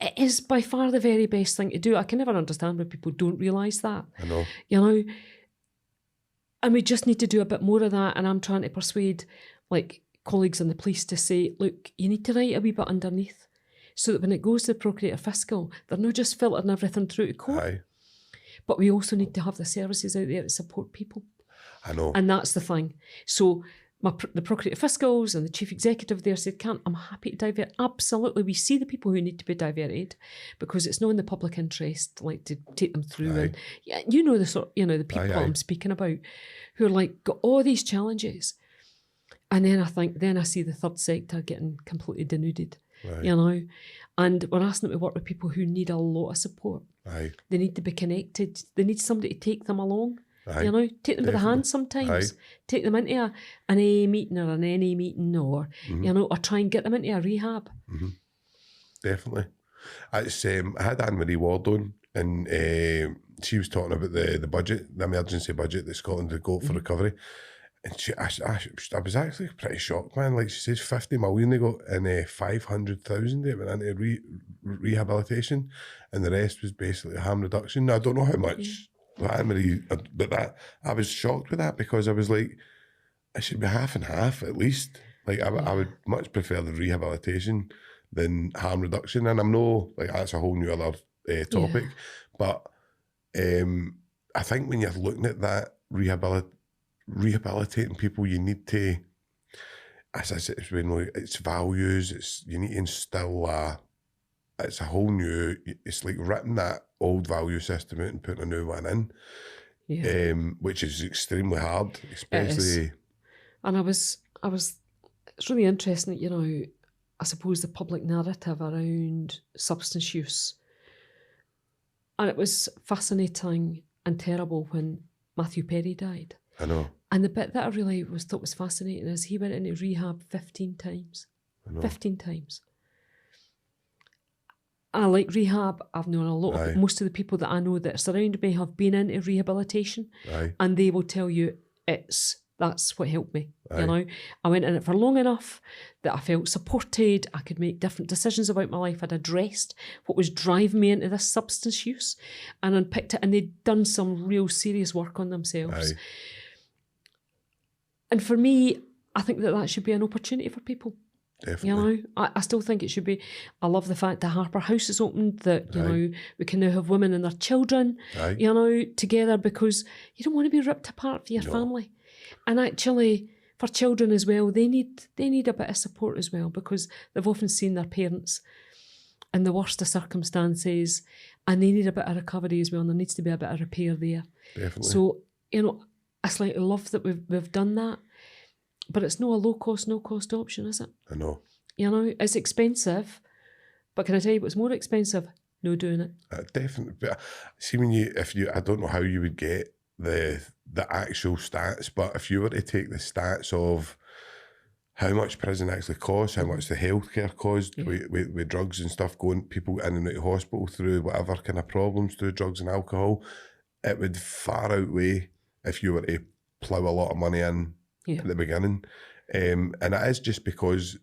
it is by far the very best thing to do. I can never understand why people don't realise that. I know. And we just need to do a bit more of that. And I'm trying to persuade, colleagues in the police to say, look, you need to write a wee bit underneath, so that when it goes to the Procurator Fiscal, they're not just filtering everything through to court. But we also need to have the services out there to support people. I know. And that's the thing. So the Procurator Fiscals and the Chief Executive there said, Karyn, I'm happy to divert. Absolutely, we see the people who need to be diverted because it's not in the public interest, like to take them through. Aye. And yeah, you know the sort, the people Aye. I'm speaking about, who are like got all these challenges, and then I see the third sector getting completely denuded, Right. and we're asking them to work with people who need a lot of support. Aye. They need to be connected. They need somebody to take them along. Aye. Take them by the hand sometimes. Take them into an AA meeting or an NA meeting, or or try and get them into a rehab. Mm-hmm. Definitely. I had Anne-Marie Ward on, and she was talking about the budget, the emergency budget that Scotland had got for recovery. And I was actually pretty shocked, man. Like she says, 50 million they got, and 500,000 it went into rehabilitation, and the rest was basically harm reduction. Now, I don't know how much Anne-Marie, but that I was shocked with that, because I was like, it should be half and half at least. Like I would much prefer the rehabilitation than harm reduction, and I'm no like that's a whole new other topic, but I think when you're looking at that rehabilitating people, you need to, as I said, it's values. You need to instill it's a whole new. It's like ripping that old value system out and putting a new one in, which is extremely hard, especially. And I was. It's really interesting, I suppose the public narrative around substance use, and it was fascinating and terrible when Matthew Perry died. I know. And the bit that I really thought was fascinating is he went into rehab 15 times. 15 times. I like rehab. I've known a lot of most of the people that I know that surround me have been into rehabilitation, and they will tell you that's what helped me. I went in it for long enough that I felt supported. I could make different decisions about my life. I'd addressed what was driving me into this substance use, and unpicked it. And they'd done some real serious work on themselves. And for me, I think that should be an opportunity for people. Definitely. I still think it should be. I love the fact that Harper House is opened, that, we can now have women and their children, together, because you don't want to be ripped apart for your family. And actually, for children as well, they need a bit of support as well, because they've often seen their parents in the worst of circumstances, and they need a bit of recovery as well, and there needs to be a bit of repair there. Definitely. So, I slightly love that we've done that. But it's not a low-cost, no-cost option, is it? I know. It's expensive, but can I tell you what's more expensive? No doing it. Definitely. But see, I don't know how you would get the actual stats, but if you were to take the stats of how much prison actually costs, how much the healthcare costs with drugs and stuff, people in and out of hospital through whatever kind of problems through drugs and alcohol, it would far outweigh if you were to plough a lot of money in at the beginning. And it is just because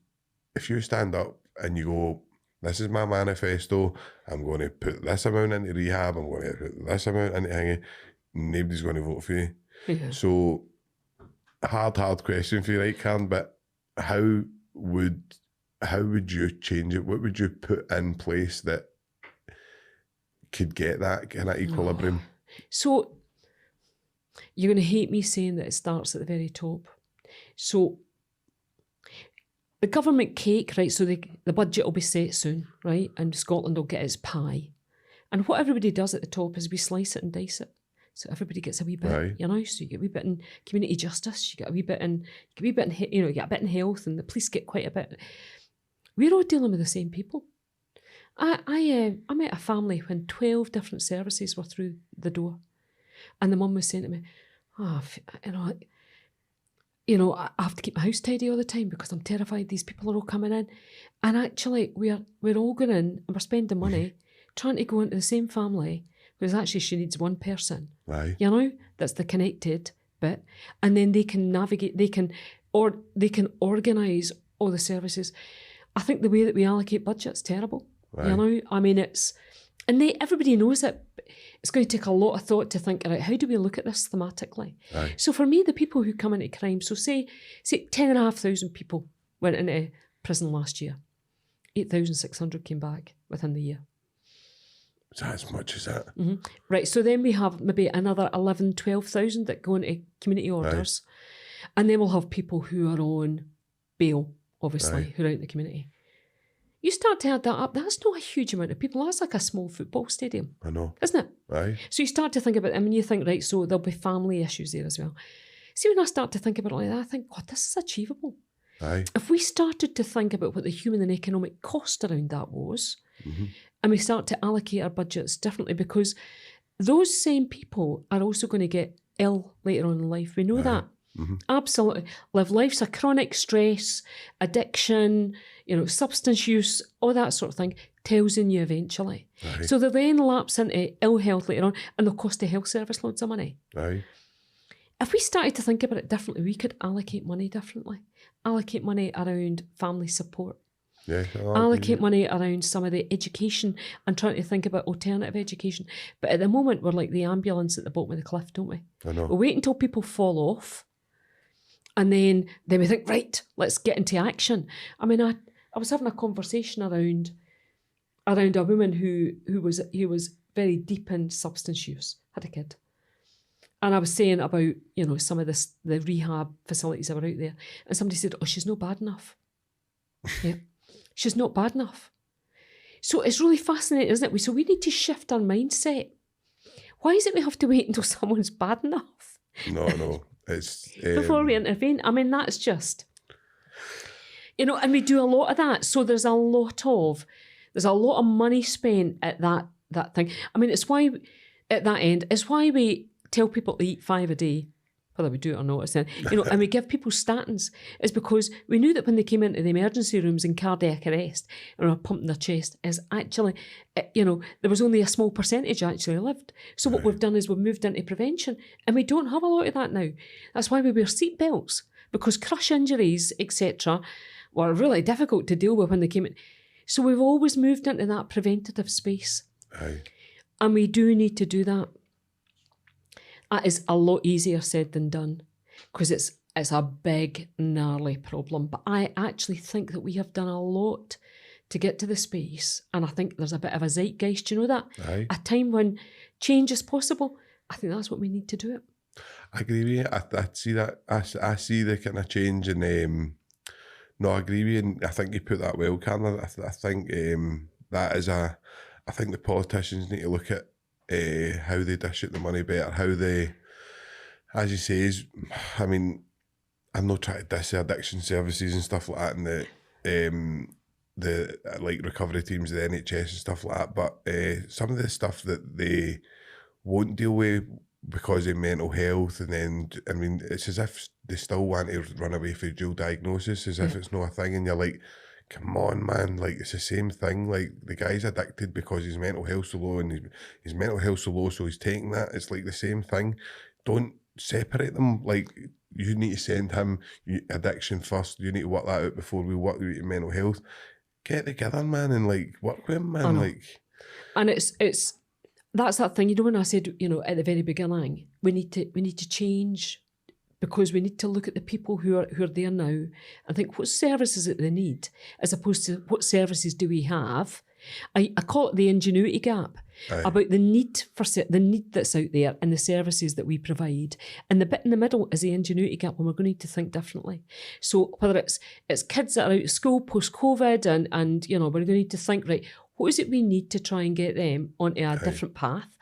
if you stand up and you go, this is my manifesto, I'm going to put this amount into rehab, I'm going to put this amount into hanging, nobody's going to vote for you. So hard question for you, right, Karyn? But how would you change it? What would you put in place that could get that kind of equilibrium? So you're going to hate me saying that it starts at the very top. So the government cake, right, so the budget will be set soon, right, and Scotland will get its pie. And what everybody does at the top is we slice it and dice it. So everybody gets a wee bit, so you get a wee bit in community justice, you get a wee bit in, you get a bit in health, and the police get quite a bit. We're all dealing with the same people. I met a family when 12 different services were through the door. And the mum was saying to me, I have to keep my house tidy all the time because I'm terrified these people are all coming in. And actually, we're all going in and we're spending money trying to go into the same family, because actually she needs one person, that's the connected bit. And then they can navigate, they can organise all the services. I think the way that we allocate budget's terrible. I mean, everybody knows it. It's going to take a lot of thought to think, right, how do we look at this thematically? So for me, the people who come into crime, so say 10,500 people went into prison last year. 8,600 came back within the year. Is that as much as that? Right, so then we have maybe another 11,000, 12,000 that go into community orders. And then we'll have people who are on bail, obviously, who are out in the community. You start to add that up, that's not a huge amount of people. That's like a small football stadium. I know. Isn't it? Aye. So you start to think about it, and you think, right, so there'll be family issues there as well. See, when I start to think about it like that, I think, God, this is achievable. Aye. If we started to think about what the human and economic cost around that was, and we start to allocate our budgets differently, because those same people are also going to get ill later on in life. We know that. Absolutely. Life's a chronic stress, addiction, substance use, all that sort of thing tells in you eventually. Aye. So they then lapse into ill health later on, and they'll cost the health service loads of money. Aye. If we started to think about it differently, we could allocate money differently. Allocate money around family support. Yeah, allocate money around some of the education and trying to think about alternative education. But at the moment, we're like the ambulance at the bottom of the cliff, don't we? I know. We wait until people fall off, and then we think, right, let's get into action. I mean, I was having a conversation around a woman who was very deep in substance use, had a kid. And I was saying about, some of the rehab facilities that were out there. And somebody said, oh, she's not bad enough. Yeah, she's not bad enough. So it's really fascinating, isn't it? So we need to shift our mindset. Why is it we have to wait until someone's bad enough? No. It's before we intervene. I mean, that's just, and we do a lot of that. So there's a lot of money spent at that thing. I mean, it's why at that end, it's why we tell people to eat 5 a day, whether we do it or not, and we give people statins. It's because we knew that when they came into the emergency rooms in cardiac arrest and were pumping their chest, is actually, there was only a small percentage actually lived. So what we've done is we've moved into prevention, and we don't have a lot of that now. That's why we wear seat belts, because crush injuries, etc., were really difficult to deal with when they came in. So we've always moved into that preventative space. Aye. And we do need to do that. That is a lot easier said than done, because it's a big, gnarly problem. But I actually think that we have done a lot to get to the space, and I think there's a bit of a zeitgeist, that? Aye. A time when change is possible. I think that's what we need to do it. I agree with you. I see that. I see the kind of change in... No, I agree with you, and I think you put that well, Karyn. I think that is I think the politicians need to look at how they dish out the money better, how they, as you say, I mean, I'm not trying to diss the addiction services and stuff like that, and the like recovery teams, the NHS and stuff like that, but some of the stuff that they won't deal with because of mental health, and then, I mean, it's as if they still want to run away from dual diagnosis, as if it's not a thing, and you're like, come on, man, like, it's the same thing. Like, the guy's addicted because his mental health's so low, and his mental health's so low, so he's taking that. It's like the same thing. Don't separate them. Like, you need to send him addiction first. You need to work that out before we work out your mental health. Get together, man, and like work with him, man. Like, and it's that's that thing. When I said, at the very beginning, we need to change, because we need to look at the people who are there now and think, what services that they need, as opposed to what services do we have. I call it the ingenuity gap. Aye. About the need that's out there and the services that we provide, and the bit in the middle is the ingenuity gap, when we're going to need to think differently. So whether it's kids that are out of school post COVID, and we're going to need to think, right, what is it we need to try and get them onto a different path.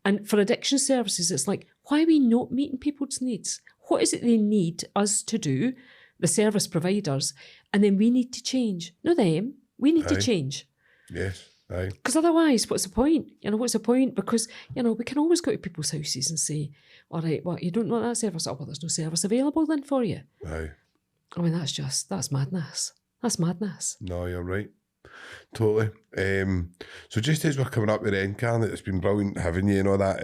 And for addiction services, it's like, why are we not meeting people's needs? What is it they need us to do, the service providers, and then we need to change. Not them, we need to change. Yes, aye. Because otherwise, what's the point? What's the point? Because, we can always go to people's houses and say, all right, well, you don't want that service. Oh, well, there's no service available then for you. Aye. I mean, that's madness. That's madness. No, you're right. Totally. So just as we're coming up with the end, Karyn, it's been brilliant having you and all that.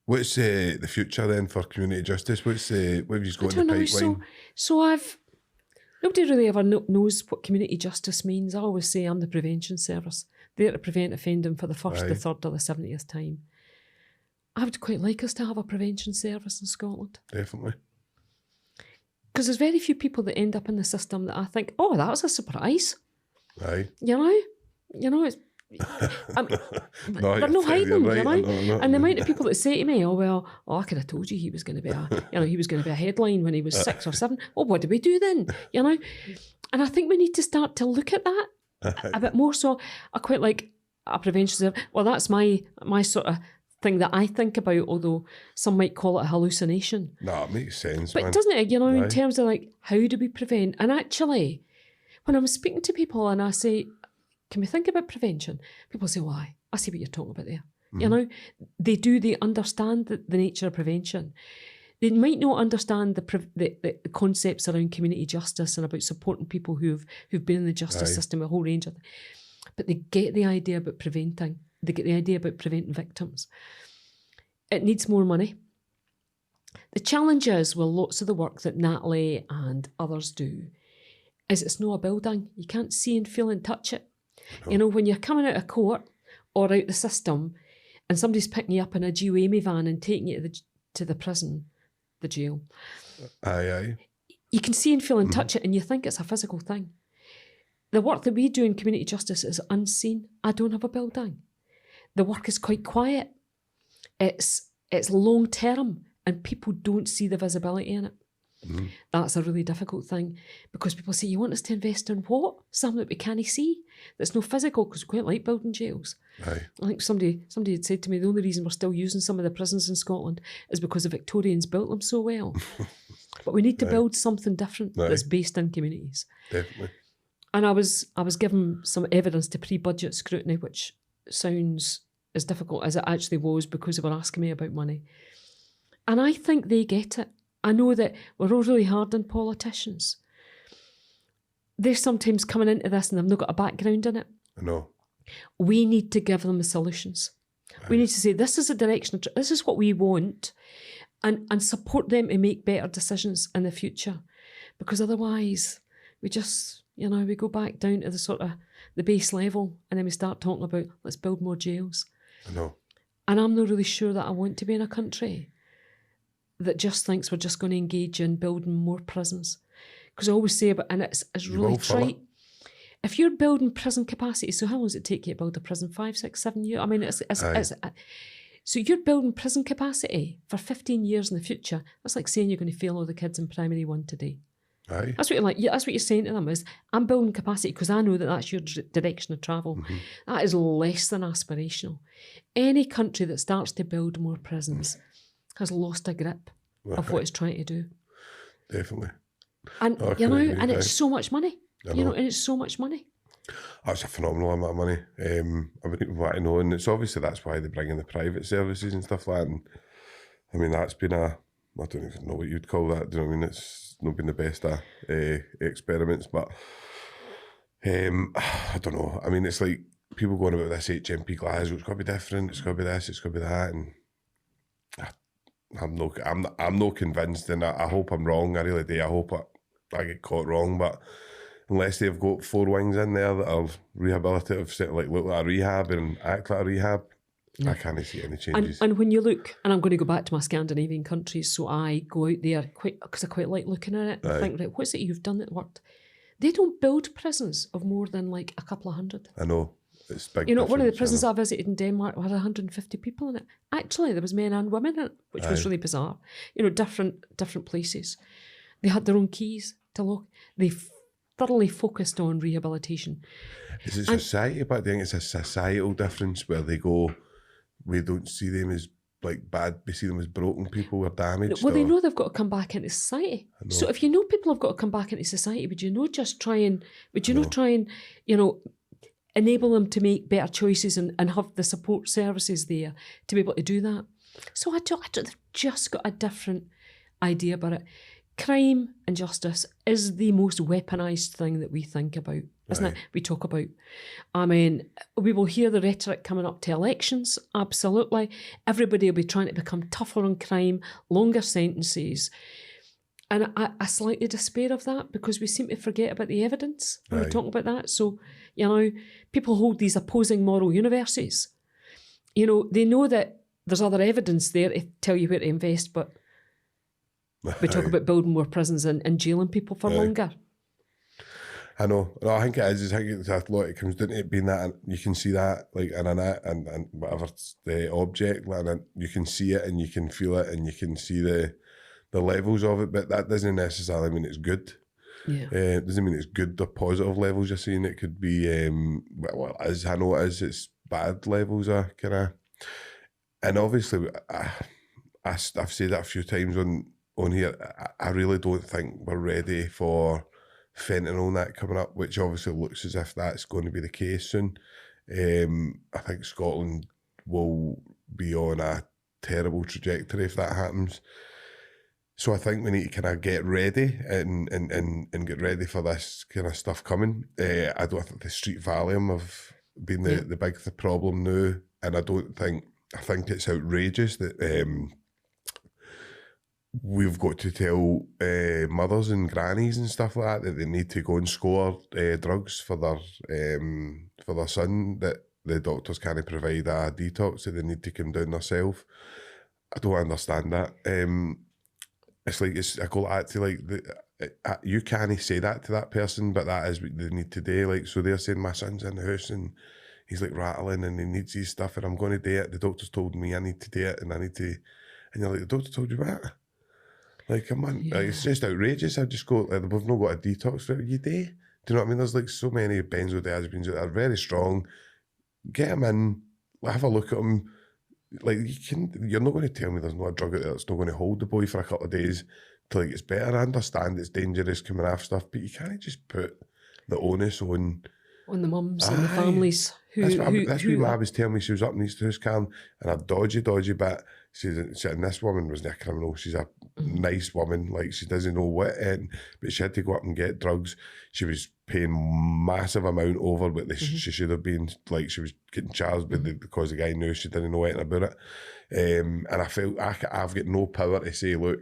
What's the future then for community justice? What have you got in the pipeline? So nobody really ever knows what community justice means. I always say I'm the prevention service, there to prevent offending for the first, the third, or the 70th time. I would quite like us to have a prevention service in Scotland. Definitely. Because there's very few people that end up in the system that I think, oh, that was a surprise. Aye. It's No, they're no hiding, right, you know. I know. And the amount of people that say to me, I could have told you he was going to be he was going to be a headline when he was 6 or 7. Well, what do we do then, you know? And I think we need to start to look at that a bit more. So I quite like a prevention. Well, that's my sort of thing that I think about, although some might call it a hallucination. No, it makes sense, But man. doesn't it, you know, in Right. terms of like, how do we prevent? And actually, when I'm speaking to people and I say, can we think about prevention? People say, why? I see what you're talking about there. You know, they understand the nature of prevention. They might not understand the concepts around community justice and about supporting people who've been in the justice system, a whole range of things. But they get the idea about preventing. They get the idea about preventing victims. It needs more money. The challenge is, with lots of the work that Natalie and others do, is it's not a building. You can't see and feel and touch it. No. You know, when you're coming out of court or out the system and somebody's picking you up in a GOAMI van and taking you to the prison, the jail. Aye. You can see and feel and touch it and you think it's a physical thing. The work that we do in community justice is unseen. I don't have a building. The work is quite quiet. It's long term and people don't see the visibility in it. That's a really difficult thing because people say, you want us to invest in what? Something that we can't see, that's no physical, because we quite like building jails. Aye. I think somebody had said to me, the only reason we're still using some of the prisons in Scotland is because the Victorians built them so well. But we need to build something different that's based in communities. Definitely. And I was given some evidence to pre-budget scrutiny, which sounds as difficult as it actually was because they were asking me about money. And I think they get it. I know that we're all really hard on politicians. They're sometimes coming into this and they've not got a background in it. I know. We need to give them the solutions. Right. We need to say, this is a direction, this is what we want, and support them to make better decisions in the future. Because otherwise, we just, you know, we go back down to the sort of the base level and then we start talking about, let's build more jails. I know. And I'm not really sure that I want to be in a country that just thinks we're just going to engage in building more prisons. Because I always say about, and it's really trite. If you're building prison capacity, so how long does it take you to build a prison? 5, 6, 7 years? I mean, so you're building prison capacity for 15 years in the future. That's like saying you're going to fail all the kids in primary 1 today. Aye. That's what you're like. Yeah, that's what you're saying to them is, I'm building capacity because I know that that's your direction of travel. That is less than aspirational. Any country that starts to build more prisons has lost a grip of what it's trying to do. Definitely. And you know, and it's so much money. You know, and it's so much money. That's a phenomenal amount of money. I wouldn't even want to know, and it's obviously that's why they bring in the private services and stuff like that. And I mean, that's been I don't even know what you'd call that. Do you know what I mean? It's not been the best of experiments, but I don't know. I mean, it's like people going about this HMP Glasgow. It's got to be different. It's got to be this. It's got to be that. And I'm not convinced, and I hope I'm wrong. I really do. I hope I get caught wrong, but unless they've got 4 wings in there that are rehabilitative, like look like a rehab and act like a rehab, I can't see any changes. And when you look, and I'm going to go back to my Scandinavian countries, so I go out there because I quite like looking at it and think, right, what's it you've done that worked? They don't build prisons of more than like a couple of hundred. I know. It's big. You know, one of the prisons I visited in Denmark had 150 people in it. Actually, there was men and women in it, which was really bizarre. You know, different places. They had their own keys to lock. They thoroughly focused on rehabilitation. Is it society? But I think it's a societal difference where they go, we don't see them as like bad, we see them as broken people or damaged. Well, they know they've got to come back into society. So if you know people have got to come back into society, would you not try and, you know, enable them to make better choices and have the support services there to be able to do that? So they've just got a different idea about it. Crime and justice is the most weaponised thing that we think about, isn't it? We talk about. I mean, we will hear the rhetoric coming up to elections, absolutely. Everybody will be trying to become tougher on crime, longer sentences. And I slightly despair of that because we seem to forget about the evidence when we talk about that. So, you know, people hold these opposing moral universes. You know, they know that there's other evidence there to tell you where to invest, but we talk about building more prisons and jailing people for longer. I know. No, I think it is. I think it's a lot. It comes down to it being that, and you can see that, like, in it and whatever the object, like, and you can see it and you can feel it and you can see the levels of it, but that doesn't necessarily mean it's good. Yeah. It doesn't mean it's good. The positive levels you're seeing, it could be, well, it is. I know it is. It's bad levels are kind of, and obviously, I've said that a few times on here. I really don't think we're ready for fentanyl and that coming up, which obviously looks as if that's going to be the case soon. I think Scotland will be on a terrible trajectory if that happens. So I think we need to kind of get ready and get ready for this kind of stuff coming. I don't think the street volume have been the big problem now, and I think it's outrageous that we've got to tell mothers and grannies and stuff like that they need to go and score drugs for their son, that the doctors can't provide a detox, so they need to come down themselves. I don't understand that. It's like, I go like to like, you can't say that to that person, but that is what they need to do. Like, so they're saying my son's in the house and he's like rattling and he needs his stuff and I'm going to do it. The doctor's told me I need to do it and I need to, and you're like, the doctor told you what? Like, come on, like, it's just outrageous. I just go, like, we've not got a detox for it. You do? Do you know what I mean? There's like so many benzodiazepines that are very strong. Get them in, have a look at them. Like, you're not going to tell me there's not a drug out there that's not going to hold the boy for a couple of days till it gets better. I understand it's dangerous coming off stuff, but you can't just put the onus on the mums and the families. That's what my was telling me. She was up in East House, Karyn, and a dodgy bit. And this woman was not a criminal. She's a nice woman. Like, she doesn't know what, but she had to go up and get drugs. She was paying massive amount over what she should have been. Like, she was getting charged because the guy knew she didn't know anything about it. And I felt I've got no power to say, look,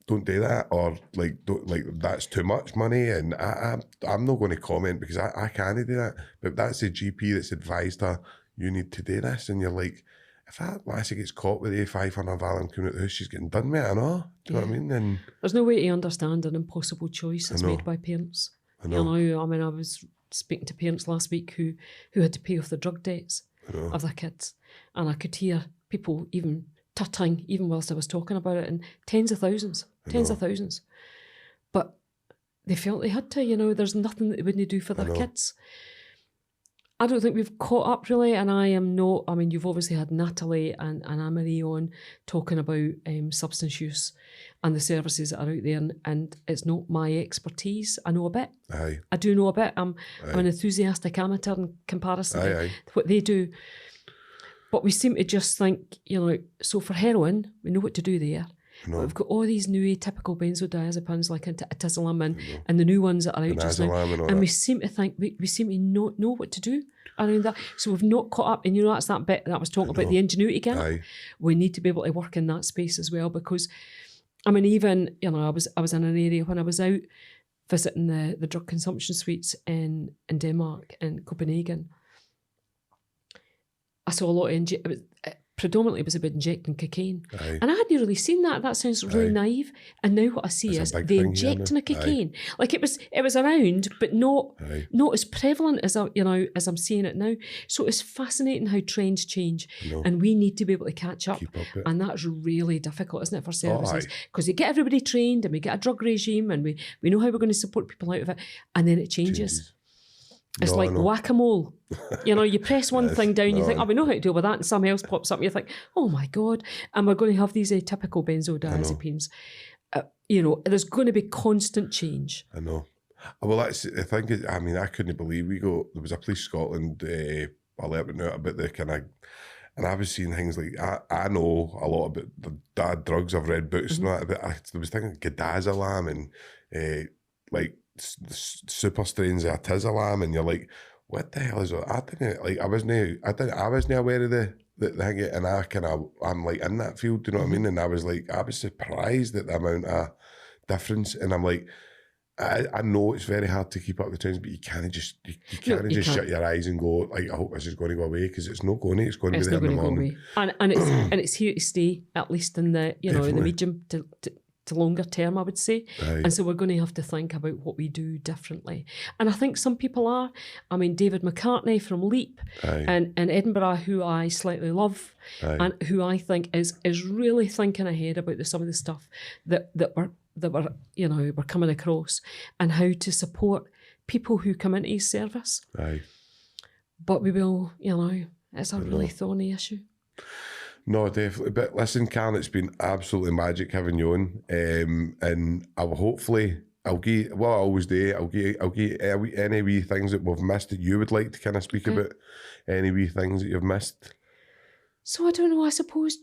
don't do that, or like, don't, like, that's too much money, and I'm not going to comment because I can't do that. But that's the GP that's advised her, you need to do this, and you're like, if that lassie gets caught with A5 on her Valium coming out the house, she's getting done with it, I know. Do you know what I mean? And there's no way to understand an impossible choice that's made by parents. I know. You know, I mean, I was speaking to parents last week who had to pay off the drug debts of their kids, and I could hear people even tutting, even whilst I was talking about it, and tens of thousands. But they felt they had to, you know, there's nothing that they wouldn't do for their kids. I don't think we've caught up really, and I am not. I mean, you've obviously had Natalie and Anne-Marie on talking about substance use and the services that are out there, and it's not my expertise. I know a bit. Aye. I do know a bit. I'm an enthusiastic amateur in comparison to what they do. But we seem to just think, you know, so for heroin, we know what to do there. But we've got all these new atypical benzodiazepines like atazolame and the new ones that are out just now. And we seem to think, we seem to know what to do around that. So we've not caught up. And you know, that's that bit that I was talking about, the ingenuity gap. We need to be able to work in that space as well, because, I mean, even, you know, I was in an area when I was out visiting the drug consumption suites in Denmark, in Copenhagen. I saw a lot of predominantly it was about injecting cocaine. And I hadn't really seen that. That sounds really naive. And now what I see is they injecting a cocaine. Like, it was around, but not as prevalent as as I'm seeing it now. So it's fascinating how trends change, and we need to be able to catch up. And that's really difficult, isn't it, for services? Because you get everybody trained, and we get a drug regime, and we know how we're going to support people out of it, and then it changes. It's like whack-a-mole. You know, you press one thing down, you think, oh, we know how to deal with that, and something else pops up, and you think, oh my God, and we're going to have these atypical benzodiazepines. You know, there's going to be constant change. I know. Well, that's the thing. I mean, I couldn't believe there was a Police Scotland alerting out about the kind of, and I was seeing things like, I know a lot about the dad drugs, I've read books and that, but there was things like Gadazolam and like super strains of atazolame, and you're like, what the hell is that? I wasn't aware of the thing, and I'm like in that field, do you know what I mean? And I was surprised at the amount of difference, and I'm like, I know it's very hard to keep up the trends, but you can't just shut your eyes and go, like, I hope this is going to go away, because it's not going to. It's going to be there in the morning. And it's here to stay, at least in the in the medium to longer term, I would say. Aye. And so we're going to have to think about what we do differently. And I think some people are. I mean, David McCartney from Leap Aye. and in Edinburgh, who I slightly love, Aye. and who I think is really thinking ahead about some of the stuff that we're we're coming across, and how to support people who come into his service. Aye. But we will, it's a really thorny issue. No, definitely. But listen, Karyn, it's been absolutely magic having you on. And I'll give what I always do. I'll give any wee things that we've missed that you would like to kind of speak about. Any wee things that you've missed. So I don't know. I suppose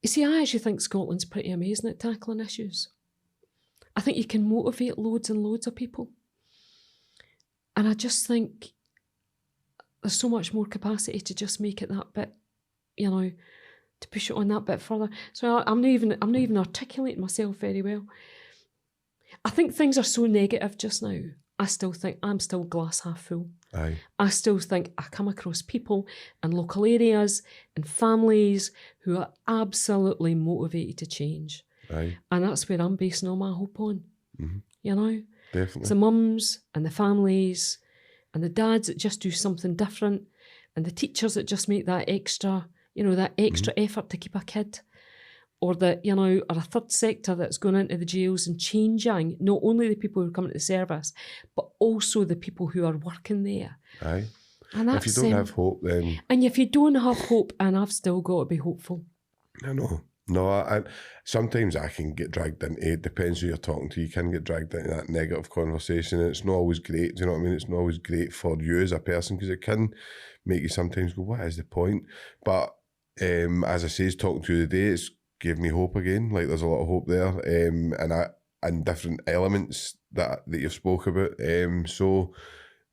you see, I actually think Scotland's pretty amazing at tackling issues. I think you can motivate loads and loads of people, and I just think there's so much more capacity to just make it that bit. To push it on that bit further. So I'm not even articulating myself very well. I think things are so negative just now. I still think I'm still glass half full. Aye. I still think I come across people in local areas and families who are absolutely motivated to change. Aye. And that's where I'm basing all my hope on. Mm-hmm. Definitely. It's the mums and the families and the dads that just do something different, and the teachers that just make that extra effort to keep a kid, or or a third sector that's going into the jails and changing not only the people who are coming to the service, but also the people who are working there. Aye. And that's, if you don't have hope, then... And if you don't have hope, and I've still got to be hopeful. I know. No, I sometimes I can get dragged into it. Depends who you're talking to. You can get dragged into that negative conversation, and it's not always great. Do you know what I mean? It's not always great for you as a person, because it can make you sometimes go, what is the point? But as I say, talking to you today, it's gave me hope again. Like, there's a lot of hope there, and different elements that you've spoke about. So,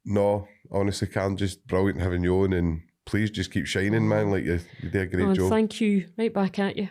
no, honestly, Karyn, just brilliant having you on, and please just keep shining, man. Like, you do a great job. Thank you. Right back at you.